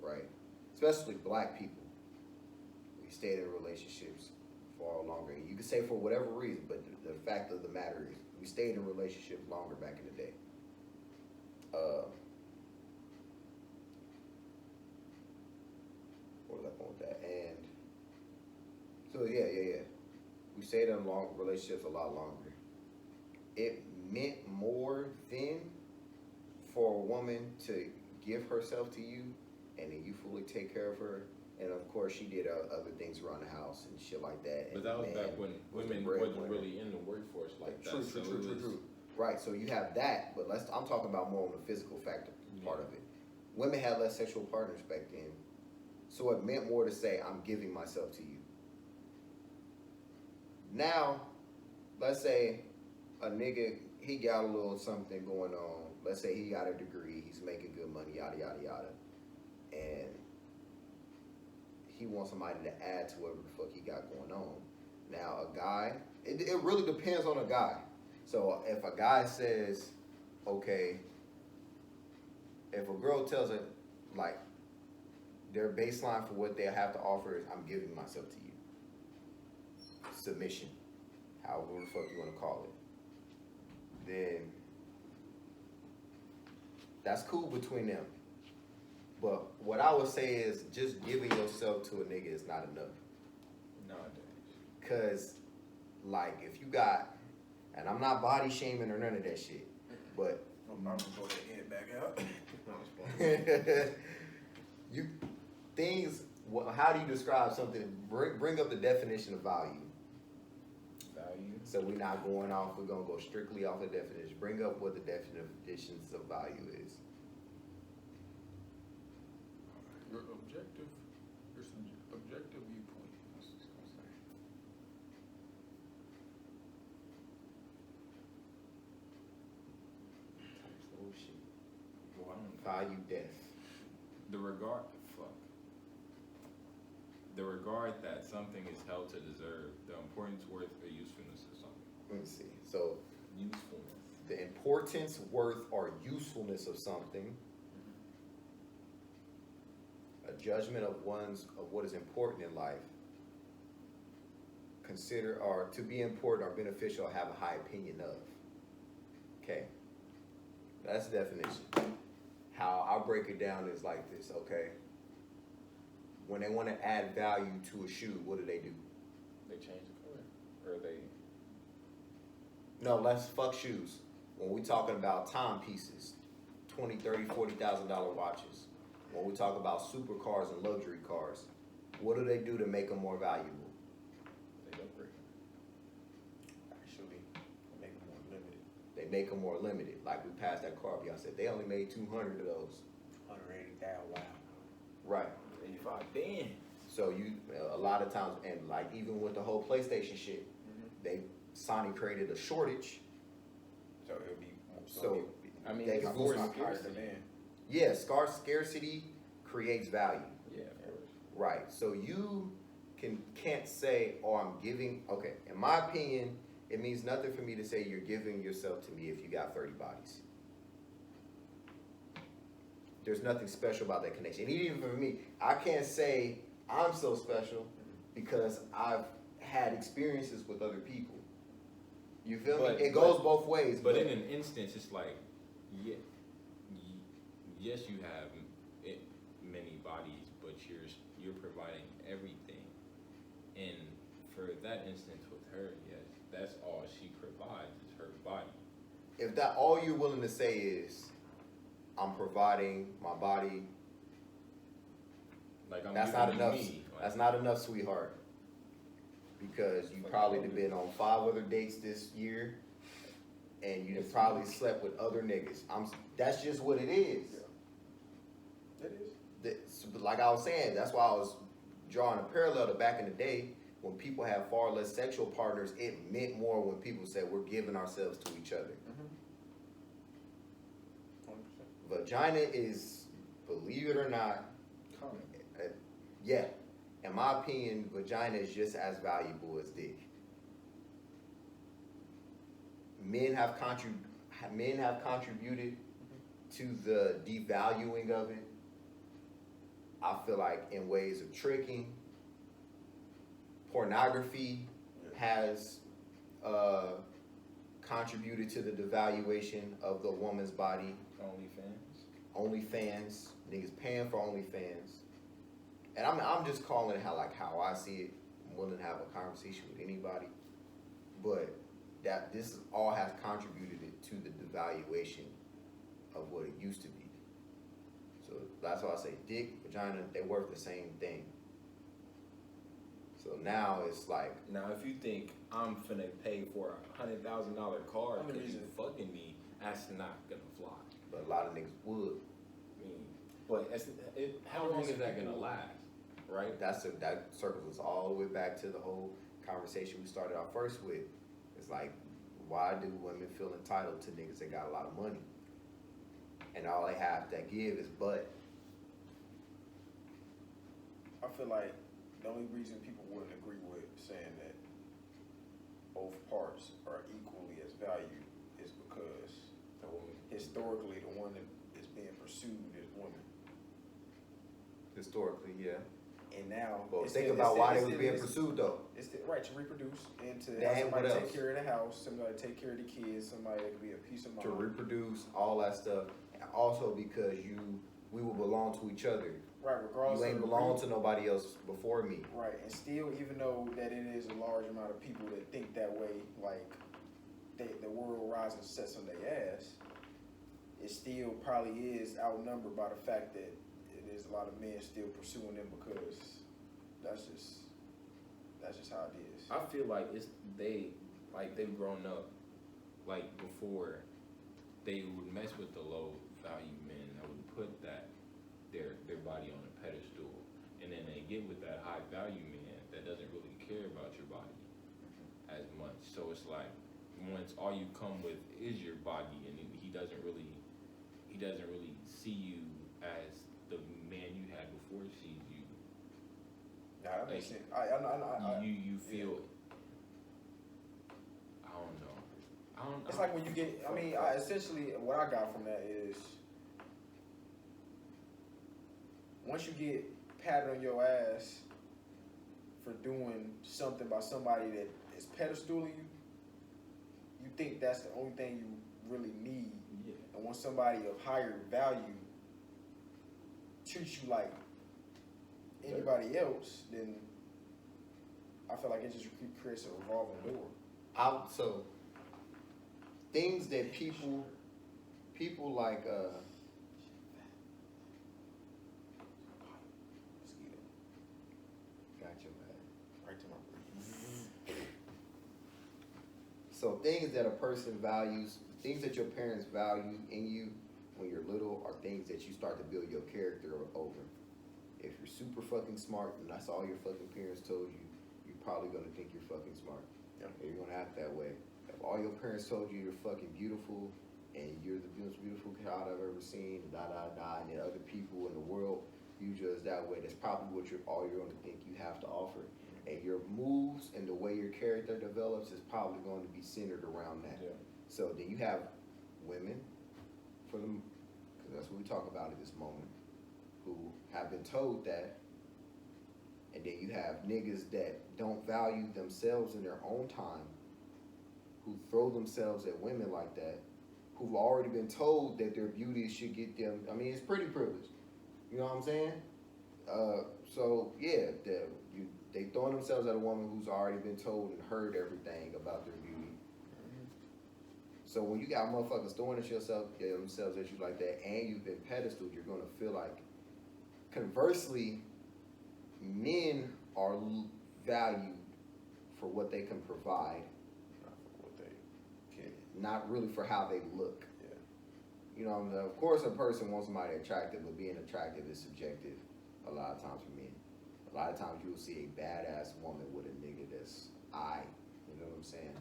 right? Especially black people. We stayed in relationships far longer. You could say for whatever reason, but the fact of the matter is, we stayed in relationships longer back in the day. Where was I going with that? And so yeah. We stayed in long relationships a lot longer. It meant more then for a woman to give herself to you, and then you fully take care of her. And of course, she did other things around the house and shit like that. But that was back when women wasn't really in the workforce like that. True. Right, so you have that, but I'm talking about more on the physical factor part of it. Women had less sexual partners back then, so it meant more to say, I'm giving myself to you. Now, let's say a nigga, he got a little something going on. Let's say he got a degree, he's making good money, yada, yada, yada. And he wants somebody to add to whatever the fuck he got going on. Now, a guy, it really depends on a guy. So if a guy says, okay, if a girl tells it, like, their baseline for what they have to offer is, I'm giving myself to you. Submission, however the fuck you want to call it. Then that's cool between them. But what I would say is just giving yourself to a nigga is not enough. Nowadays. Cause like if you got, and I'm not body shaming or none of that shit, but I'm gonna go ahead back out. you things. How do you describe something? Bring up the definition of value. Value. So we're not going off. We're gonna go strictly off the definition. Bring up what the definitions of value is. Your objective viewpoint. That's what it's gonna say. Oh shit. Well, I don't know. Value death. The regard that something is held to deserve, the importance, worth, or usefulness of something. Let me see. So Usefulness. the importance, worth, or usefulness of something. A judgment of what is important in life. Consider or to be important or beneficial or have a high opinion of. Okay. That's the definition. How I'll break it down is like this, okay? When they want to add value to a shoe, what do? They change the color, or they. No, let's fuck shoes. When we talking about timepieces, $20, $30, $40,000 watches. When we talk about supercars and luxury cars, what do they do to make them more valuable? They upgrade. Actually, make them more limited. They make them more limited. Like we passed that car, y'all said they only made 200 of those. 180,000. Wow. Right. 85. Damn. So you a lot of times, and like even with the whole PlayStation shit, Sony created a shortage. So it'll be. So I mean, they it's can forced boost higher scarcity. demand. Yeah, scarcity creates value. Yeah, of course. Right. So you can't say, "Oh, I'm giving." Okay, in my opinion, it means nothing for me to say you're giving yourself to me if you got 30 bodies. There's nothing special about that connection. And even for me, I can't say I'm so special because I've had experiences with other people. You feel me? It goes both ways. But in an instance, it's like, yeah, yes, you have many bodies, but you're providing everything. And for that instance with her, yes, that's all she provides is her body. If that all you're willing to say is, I'm providing my body, Like I'm that's giving not you enough. me. Like, That's not enough, sweetheart. Because you probably have been on 5 other dates this year, and you have probably slept with other niggas. That's just what it is. It is. Like I was saying, that's why I was drawing a parallel to back in the day when people had far less sexual partners. It meant more when people said we're giving ourselves to each other. 100%. Vagina is, believe it or not, common. yeah. In my opinion, vagina is just as valuable as dick. Men have contributed to the devaluing of it. I feel like in ways of tricking. Pornography has contributed to the devaluation of the woman's body. OnlyFans, niggas paying for OnlyFans. And I'm just calling it how I see it. I'm willing to have a conversation with anybody, but that this all has contributed to the devaluation of what it used to be. So that's why I say dick, vagina, they worth the same thing. So now it's like, Now, if you think I'm finna pay for a $100,000 car I mean, because you fucking me, that's not gonna fly. but a lot of niggas would. I mean, but how long is that gonna last, right? That circles us all the way back to the whole conversation we started off first with. It's like, why do women feel entitled to niggas that got a lot of money? And all they have to give is butt. I feel like the only reason people wouldn't agree with saying that both parts are equally as valued is because historically the one that is being pursued is women. Historically, yeah. And now, Well, think about why they was being pursued though. It's the right to reproduce and to Damn, have somebody what take else? care of the house, somebody take care of the kids, somebody that could be a peace of mind. To reproduce, all that stuff. And also because we will belong to each other. Right, regardless You ain't of the belong to nobody else before me. Right, and still, even though that it is a large amount of people that think that way, like the world rises and sets on their ass, it still probably is outnumbered by the fact that it is a lot of men still pursuing them because that's just how it is. I feel like they've grown up like before they would mess with the low value men that would put their body on a pedestal, and then they get with that high value man that doesn't really care about your body as much. So it's like once all you come with is your body, and he doesn't really see you as the man you had before he sees you. Nah, that makes Like, sense. You feel. I don't know. It's like when you get. I mean, essentially, what I got from that is once you get patted on your ass for doing something by somebody that is pedestaling you, you think that's the only thing you really need. Yeah. And when somebody of higher value treats you like anybody else, then I feel like it just creates a revolving door. So things that people like gotcha, man. Right to my brain. So things that a person values, things that your parents value in you when you're little are things that you start to build your character over. If you're super fucking smart and that's all your fucking parents told you, you're probably gonna think you're fucking smart. Yeah. And you're gonna act that way. If all your parents told you you're fucking beautiful and you're the most beautiful child I've ever seen, and then other people in the world view you as that way, that's probably what all you're gonna think you have to offer. And your moves and the way your character develops is probably going to be centered around that. Yeah. So then you have women, because that's what we talk about at this moment, who have been told that, and then you have niggas that don't value themselves in their own time, who throw themselves at women like that, who've already been told that their beauty should get them. I mean, it's pretty privileged. You know what I'm saying? So yeah, they throwing themselves at a woman who's already been told and heard everything about their beauty. So when you got motherfuckers throwing themselves at you like that, and you've been pedestaled, you're gonna feel like. Conversely, men are valued for what they can provide, Not for what they can. not really for how they look. Yeah. You know, of course, a person wants somebody attractive, but being attractive is subjective a lot of times for men. A lot of times you will see a badass woman with a nigga that's you know what I'm saying?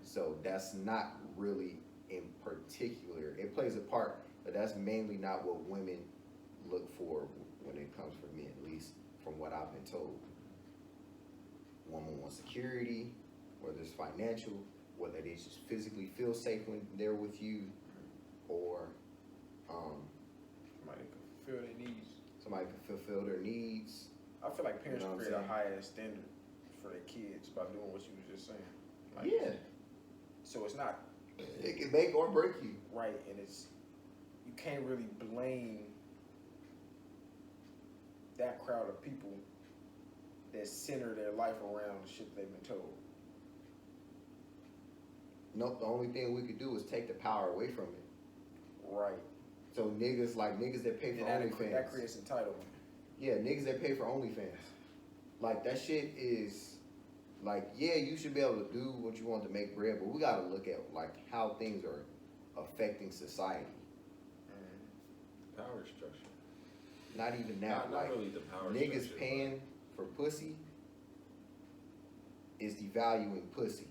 So that's not really in particular. It plays a part, but that's mainly not what women look for when it comes for men, at least from what I've been told. Woman wants security, whether it's financial, whether they just physically feel safe when they're with you, or Somebody can fulfill their needs. somebody can fulfill their needs. I feel like parents You know what I'm create a saying? high ass standard for their kids by doing what you was just saying. Like, Yeah, So it's not it can make or break you. right, and you can't really blame that crowd of people that center their life around the shit they've been told. Nope, the only thing we could do is take the power away from it. Right. So niggas that pay for And OnlyFans. that creates entitlement. Yeah, niggas that pay for OnlyFans. Like, that shit is, like, yeah, you should be able to do what you want to make bread, but we gotta look at, like, how things are affecting society. Power structure. Not even that. Not Like, really the power niggas structure, paying for pussy is devaluing pussy.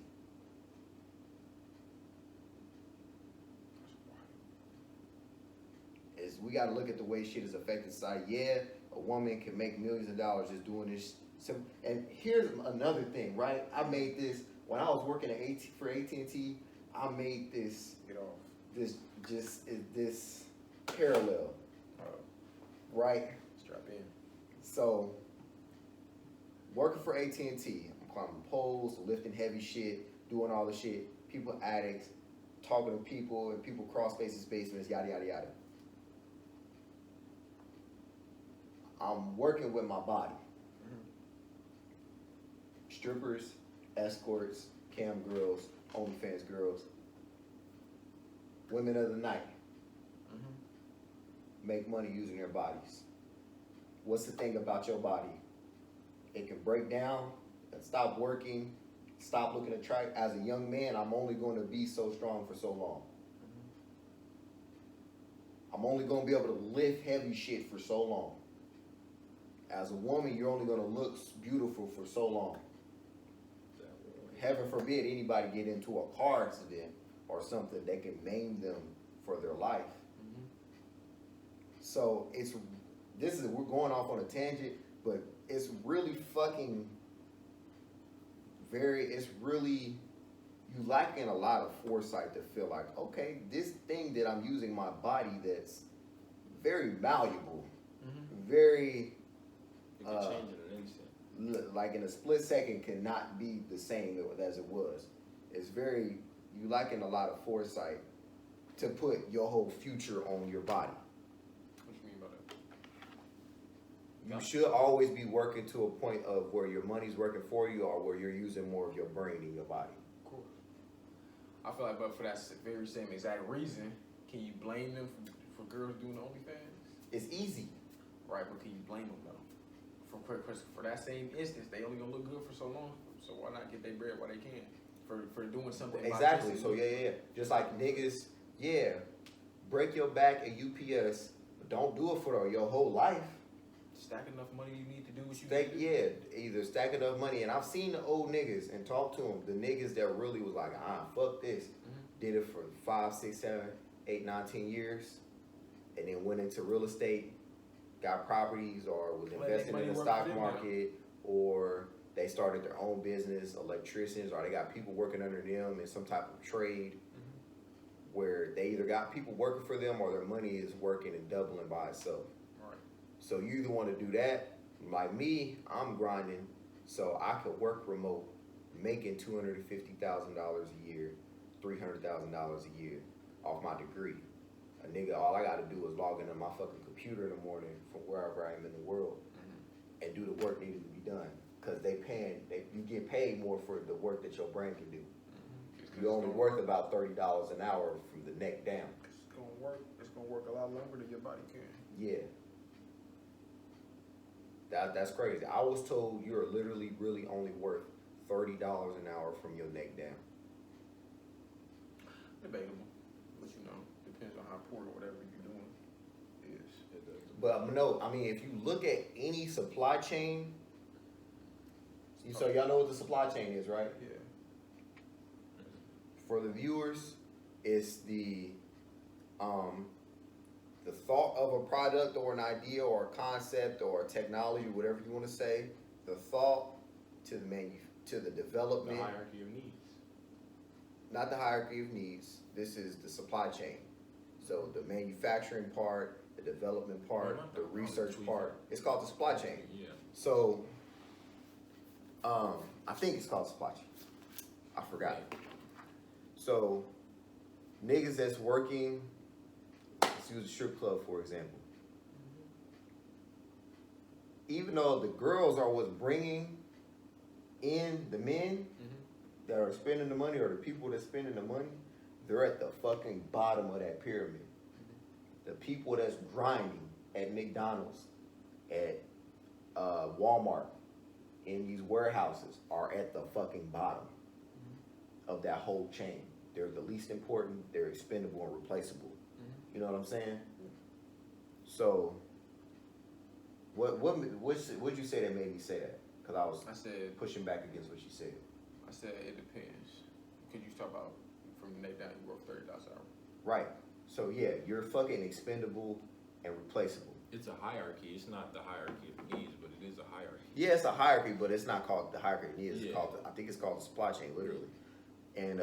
We gotta look at the way shit is affecting society. Yeah, a woman can make millions of dollars just doing this. And here's another thing, right? I made this when I was working for AT&T. I made this Get off. this parallel, right? Strap in. So working for AT&T, I'm climbing poles, lifting heavy shit, doing all the shit. People addicts, talking to people, and people crawl spaces, basements, yada yada yada. I'm working with my body. Strippers, escorts, cam girls, OnlyFans girls, women of the night make money using their bodies. What's the thing about your body? It can break down and stop working, stop looking attractive. As a young man, I'm only going to be so strong for so long. I'm only going to be able to lift heavy shit for so long. As a woman, you're only going to look beautiful for so long. Heaven forbid anybody get into a car accident or something that can maim them for their life. So we're going off on a tangent, but it's really fucking you lacking a lot of foresight to feel like, okay, this thing that I'm using my body that's very malleable, very It can change in an instant. like in a split second cannot be the same as it was. It's you lacking a lot of foresight to put your whole future on your body. What you mean by that? You should always be working to a point of where your money's working for you or where you're using more of your brain in your body. Of course. I feel like, but for that very same exact reason, can you blame them for girls doing OnlyFans? It's easy. Right, but can you blame them though? For that same instance, they only gonna look good for so long. So why not get their bread while they can? For doing something. Exactly. So yeah. Just like niggas, yeah, break your back at UPS, but don't do it for your whole life. Stack enough money you need to do what you need to do. Yeah, either stack enough money, and I've seen the old niggas and talked to them. The niggas that really was like, fuck this, did it for 5, 6, 7, 8, 9, 10 years, and then went into real estate, got properties, or was investing in the stock market, or they started their own business, electricians, or they got people working under them in some type of trade, where they either got people working for them or their money is working and doubling by itself. So you either want to do that, like me, I'm grinding, so I could work remote, making $250,000 a year, $300,000 a year off my degree. A nigga, all I gotta do is log into my fucking computer in the morning from wherever I am in the world and do the work needed to be done. Cause you get paid more for the work that your brain can do. You're only worth about $30 an hour from the neck down. It's gonna work a lot longer than your body can. Yeah. That's crazy. I was told you're literally really only worth $30 an hour from your neck down. Debatable, but depends on how poor or whatever you're doing is. But no, I mean, if you look at any supply chain, so y'all know what the supply chain is, right? Yeah. For the viewers, it's the thought of a product or an idea or a concept or a technology, whatever you want to say, the thought to the development. The hierarchy of needs. Not the hierarchy of needs. This is the supply chain. So the manufacturing part, the development part, the research part. It's called the supply chain. Yeah. So, I think it's called supply chain. I forgot. So, niggas that's working, let's use a strip club for example. Even though the girls are what's bringing in the men that are spending the money, or the people that's spending the money, they're at the fucking bottom of that pyramid. The people that's grinding at McDonald's, at Walmart, in these warehouses are at the fucking bottom of that whole chain. They're the least important, they're expendable and replaceable. You know what I'm saying? So, what'd you say that made me say that? Because I said pushing back against what you said. I said it depends. Because you talk about from the neck down, you work $30 an hour. Right. So yeah, you're fucking expendable and replaceable. It's a hierarchy. It's not the hierarchy of needs, but it is a hierarchy. Yeah, it's a hierarchy, but it's not called the hierarchy of needs. It's called, I think it's called the supply chain, literally. And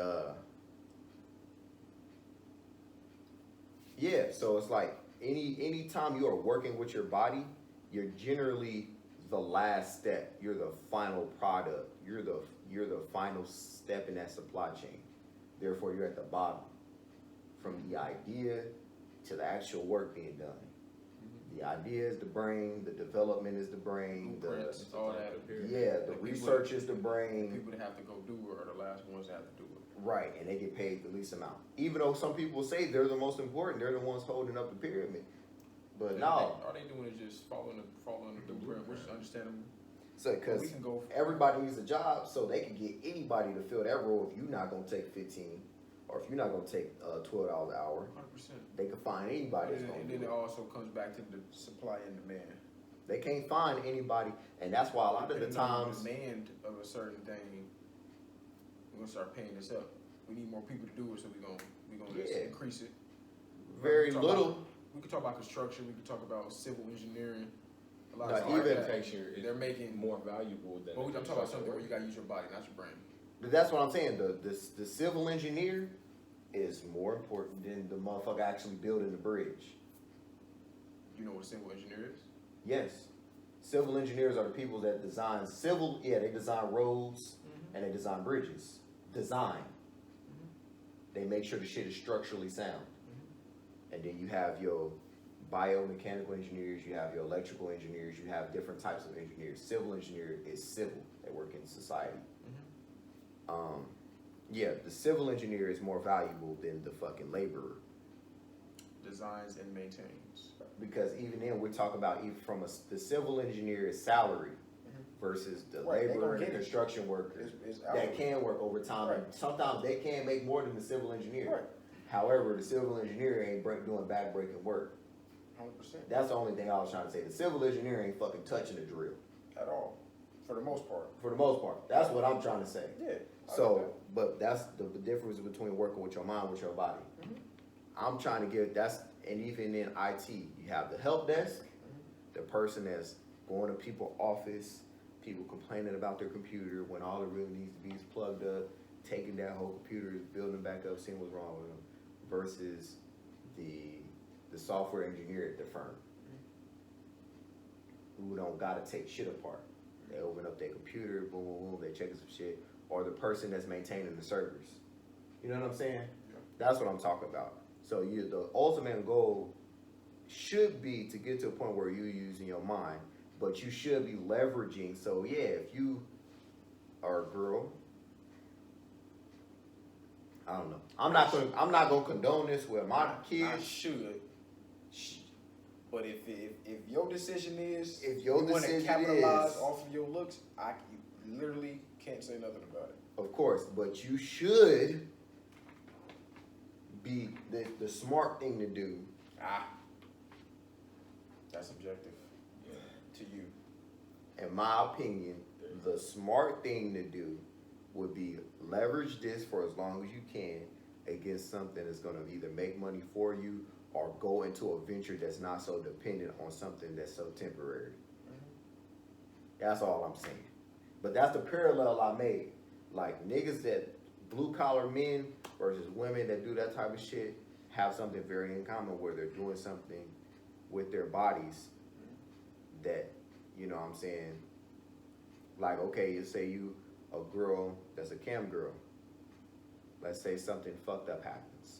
yeah, so it's like any time you are working with your body, you're generally the last step. You're the final product. You're the final step in that supply chain. Therefore, you're at the bottom. From the idea to the actual work being done. The idea is the brain, the development is the brain, all that. The research is the brain. The people that have to go do it are the last ones that have to do it. Right, and they get paid the least amount. Even though some people say they're the most important, they're the ones holding up the pyramid. But no. All they doing is just following the blueprint, which is understandable. So, because everybody needs a job, so they can get anybody to fill that role if you're not going to take 15, or if you're not going to take $12 an hour. 100%. They can find anybody that's going to do it. And then it also comes back to the supply and demand. They can't find anybody, and that's why a lot of the times... demand of a certain thing, we're going to start paying this up. We need more people to do it, so we're going to increase it. Very little. We could talk about construction. We could talk about civil engineering. A lot of architecture is they're making more valuable than. But I'm talking about something where you got to use your body, not your brain. But that's what I'm saying. The civil engineer is more important than the motherfucker actually building the bridge. You know what a civil engineer is? Yes. Civil engineers are the people that design they design roads and they design bridges. They make sure the shit is structurally sound. And then you have your biomechanical engineers, you have your electrical engineers, you have different types of engineers. Civil engineer is civil. They work in society. Yeah, the civil engineer is more valuable than the fucking laborer. Designs and maintains. Because even then, we're talking about even from the civil engineer's salary versus the laborer and the construction worker that can work overtime. And sometimes they can make more than the civil engineer. Right. However, the civil engineer ain't doing back-breaking work. 100%. That's the only thing I was trying to say. The civil engineer ain't fucking touching the drill. At all. For the most part. For the most part. That's what I'm trying to say. Yeah. So, but that's the difference between working with your mind, with your body. I'm trying to get, and even in IT, you have the help desk, the person that's going to people's office, people complaining about their computer when all it really needs to be is plugged up, taking that whole computer, building back up, seeing what's wrong with them, versus the software engineer at the firm who don't gotta take shit apart. They open up their computer, boom, boom, boom, they checking some shit, or the person that's maintaining the servers. You know what I'm saying? Yeah. That's what I'm talking about. So the ultimate goal should be to get to a point where you're using your mind, but you should be leveraging. So yeah, if you are a girl, I don't know. I'm not gonna condone this with my kids. I should. But if your decision is If your you want to decision capitalize is- off of your looks, I literally can't say nothing about it. Of course, but you should be the smart thing to do. That's subjective. Yeah. To you. In my opinion, the smart thing to do would be leverage this for as long as you can against something that's going to either make money for you or go into a venture that's not so dependent on something that's so temporary. That's all I'm saying. But that's the parallel I made. Like niggas that blue collar men versus women that do that type of shit have something very in common where they're doing something with their bodies that, you know what I'm saying, like, okay, you say you a girl that's a cam girl. Let's say something fucked up happens.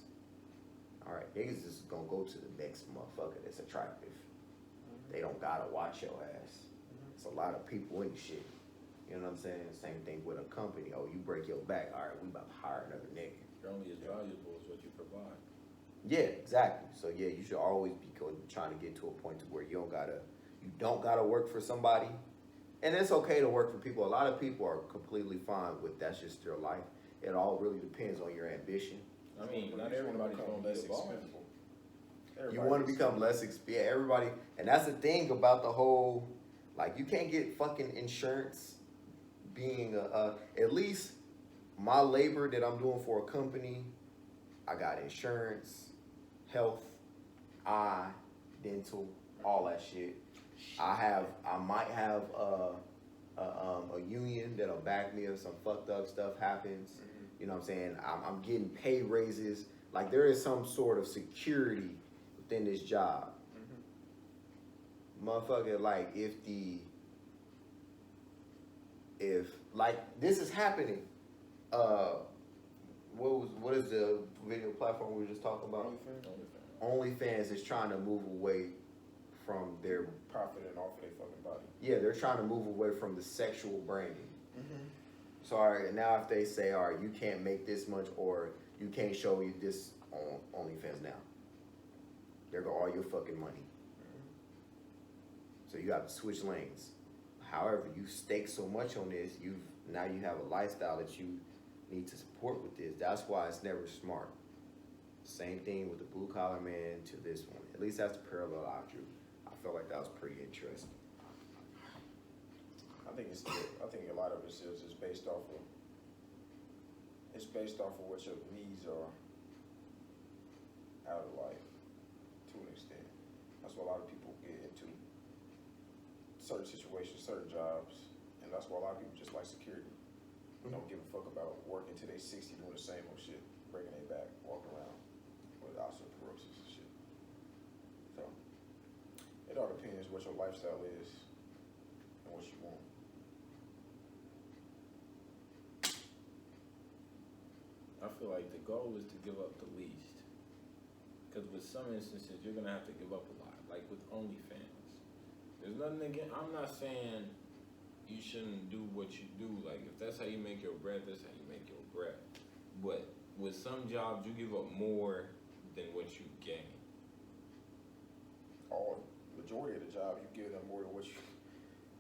All right, niggas just gonna go to the next motherfucker that's attractive. They don't gotta watch your ass. It's a lot of people in the shit. You know what I'm saying? Same thing with a company. Oh, you break your back. All right, we about to hire another nigga. You're only as valuable as what you provide. Yeah, exactly. So yeah, you should always be trying to get to a point to where you don't gotta work for somebody. And it's okay to work for people. A lot of people are completely fine with that's just their life. It all really depends on your ambition. I mean, not everybody's gonna be a boss. You want to become less expensive. Everybody, and that's the thing about the whole, like, you can't get fucking insurance being at least my labor that I'm doing for a company, I got insurance, health, eye, dental, all that shit. I might have a union that'll back me if some fucked up stuff happens. You know what I'm saying? I'm getting pay raises. Like, there is some sort of security within this job. Motherfucker, like, if like this is happening, what is the video platform we were just talking about? OnlyFans is trying to move away from their Profiting off of their fucking body. yeah, they're trying to move away from the sexual branding. So all right, now if they say, all right, you can't make this much or you can't show you this on OnlyFans now, there go all your fucking money. So you have to switch lanes. However, you stake so much on this, now you have a lifestyle that you need to support with this. That's why it's never smart. Same thing with the blue collar man to this one. At least that's the parallel I drew. I felt like that was pretty interesting. I think a lot of it is just based off of what your needs are out of life to an extent. That's why a lot of people get into certain situations, certain jobs, and that's why a lot of people just like security. Don't give a fuck about working till they 60 doing the same old shit, breaking their back, walking around with osteoporosis and shit. So it all depends what your lifestyle is and what you want. I feel like the goal is to give up the least. Because with some instances, you're going to have to give up a lot. Like with OnlyFans. There's nothing again. I'm not saying you shouldn't do what you do. Like, if that's how you make your bread, that's how you make your bread. but with some jobs you give up more than what you gain. Or majority of the jobs you give them more than what you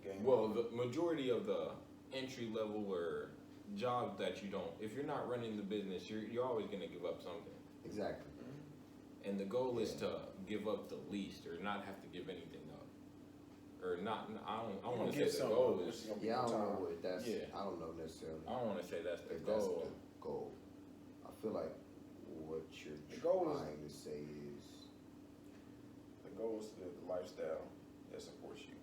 gain. Well, the majority of the entry level or jobs that you don't, if you're not running the business, you're always gonna give up something. Exactly. And the goal is to give up the least or not have to give anything up. Or not, I don't want to say the goal is. Yeah, I don't know what that's. Yeah. I don't know necessarily. I don't want to say that's the If that's goal. the goal. I feel like what you're The goal is- trying to say is The goal is to live the lifestyle that supports you.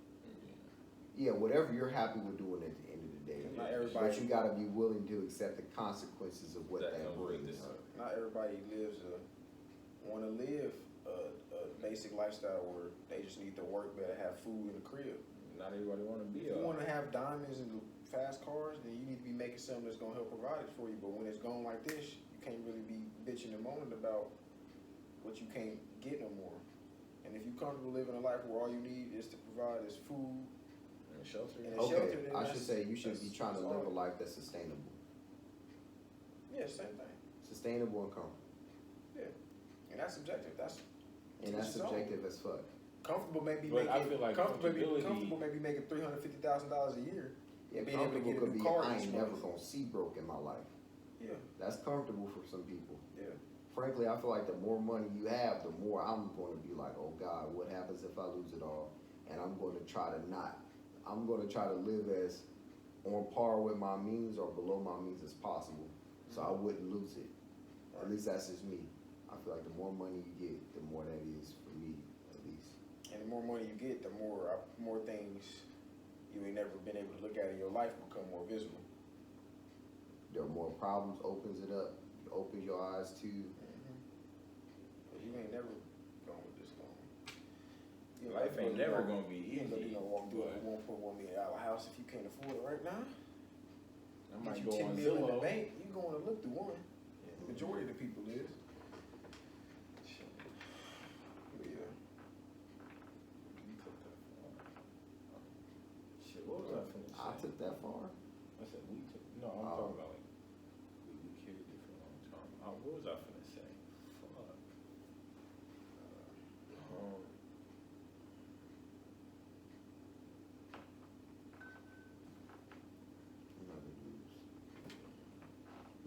yeah, whatever you're happy with doing at the end of the day. Not everybody. But you gotta be willing to accept the consequences of what That that comes with brings. it. Not everybody want to live a basic lifestyle where they just need to work better, have food in the crib. Not everybody want to be If you want to have diamonds and fast cars, then you need to be making something that's gonna help provide it for you. But when it's going like this, you can't really be bitching and moaning about what you can't get no more. And if you're comfortable living a life where all you need is to provide is food and shelter. and a shelter, Okay, then I should say you should be that's trying to all. live a life that's sustainable. Yeah, same thing. Sustainable and comfortable. And that's subjective. That's And that's Teach his own. subjective as fuck. comfortable. Maybe But I making feel like comfortable. Maybe making $350,000 a year. Yeah, Being able to comfortable get a could new be car I each ain't month. never gonna see broke in my life. Yeah, That's comfortable for some people. yeah. Frankly, I feel like the more money you have, the more I'm going to be like, oh God, what happens if I lose it all? And I'm going to try to live as on par with my means or below my means as possible, so I wouldn't lose it. At least that's just me. I feel like the more money you get, the more that is for me, at least. And the more money you get, the more things you ain't never been able to look at in your life become more visible. There are more problems, opens it up, opens your eyes to. Cause you ain't never going with this long. You Life ain't never gonna be You ain't gonna easy. do no walk through a but $1.1 million house if you can't afford it right now. I Get might you go 10 on million in the Zillow. bank, you going to look through one. The majority of the people is. But yeah. Shit, what was I finna say? I took that far. I said we took. No, I'm talking about like we carried it for a long time. What was I finna say? Fuck.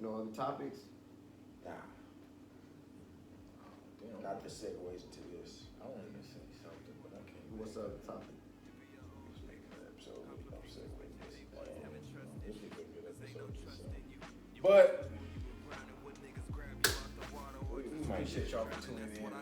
No other topics? Nah, Damn. not the segues into this. I wanted to say something, but I can't. What's the other topic? Episode, I'm segueing this. This is a good episode. But We might appreciate y'all for tuning in, man.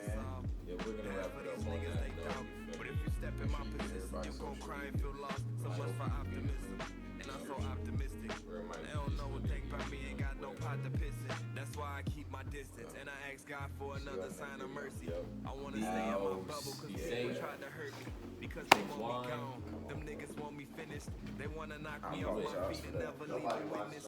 Yeah, we're gonna wrap it up on that though. But if you step in my position, you gon' cry and feel lost. So much for optimism, and I'm so optimistic. They don't know what think about me, ain't got no pot to piss in. That's why I keep my distance, and I ask God for another sign of mercy. I wanna stay in my bubble, cause people tried to hurt me. Because they want me gone, them niggas want me finished. They wanna knock me off my feet and never leave a witness.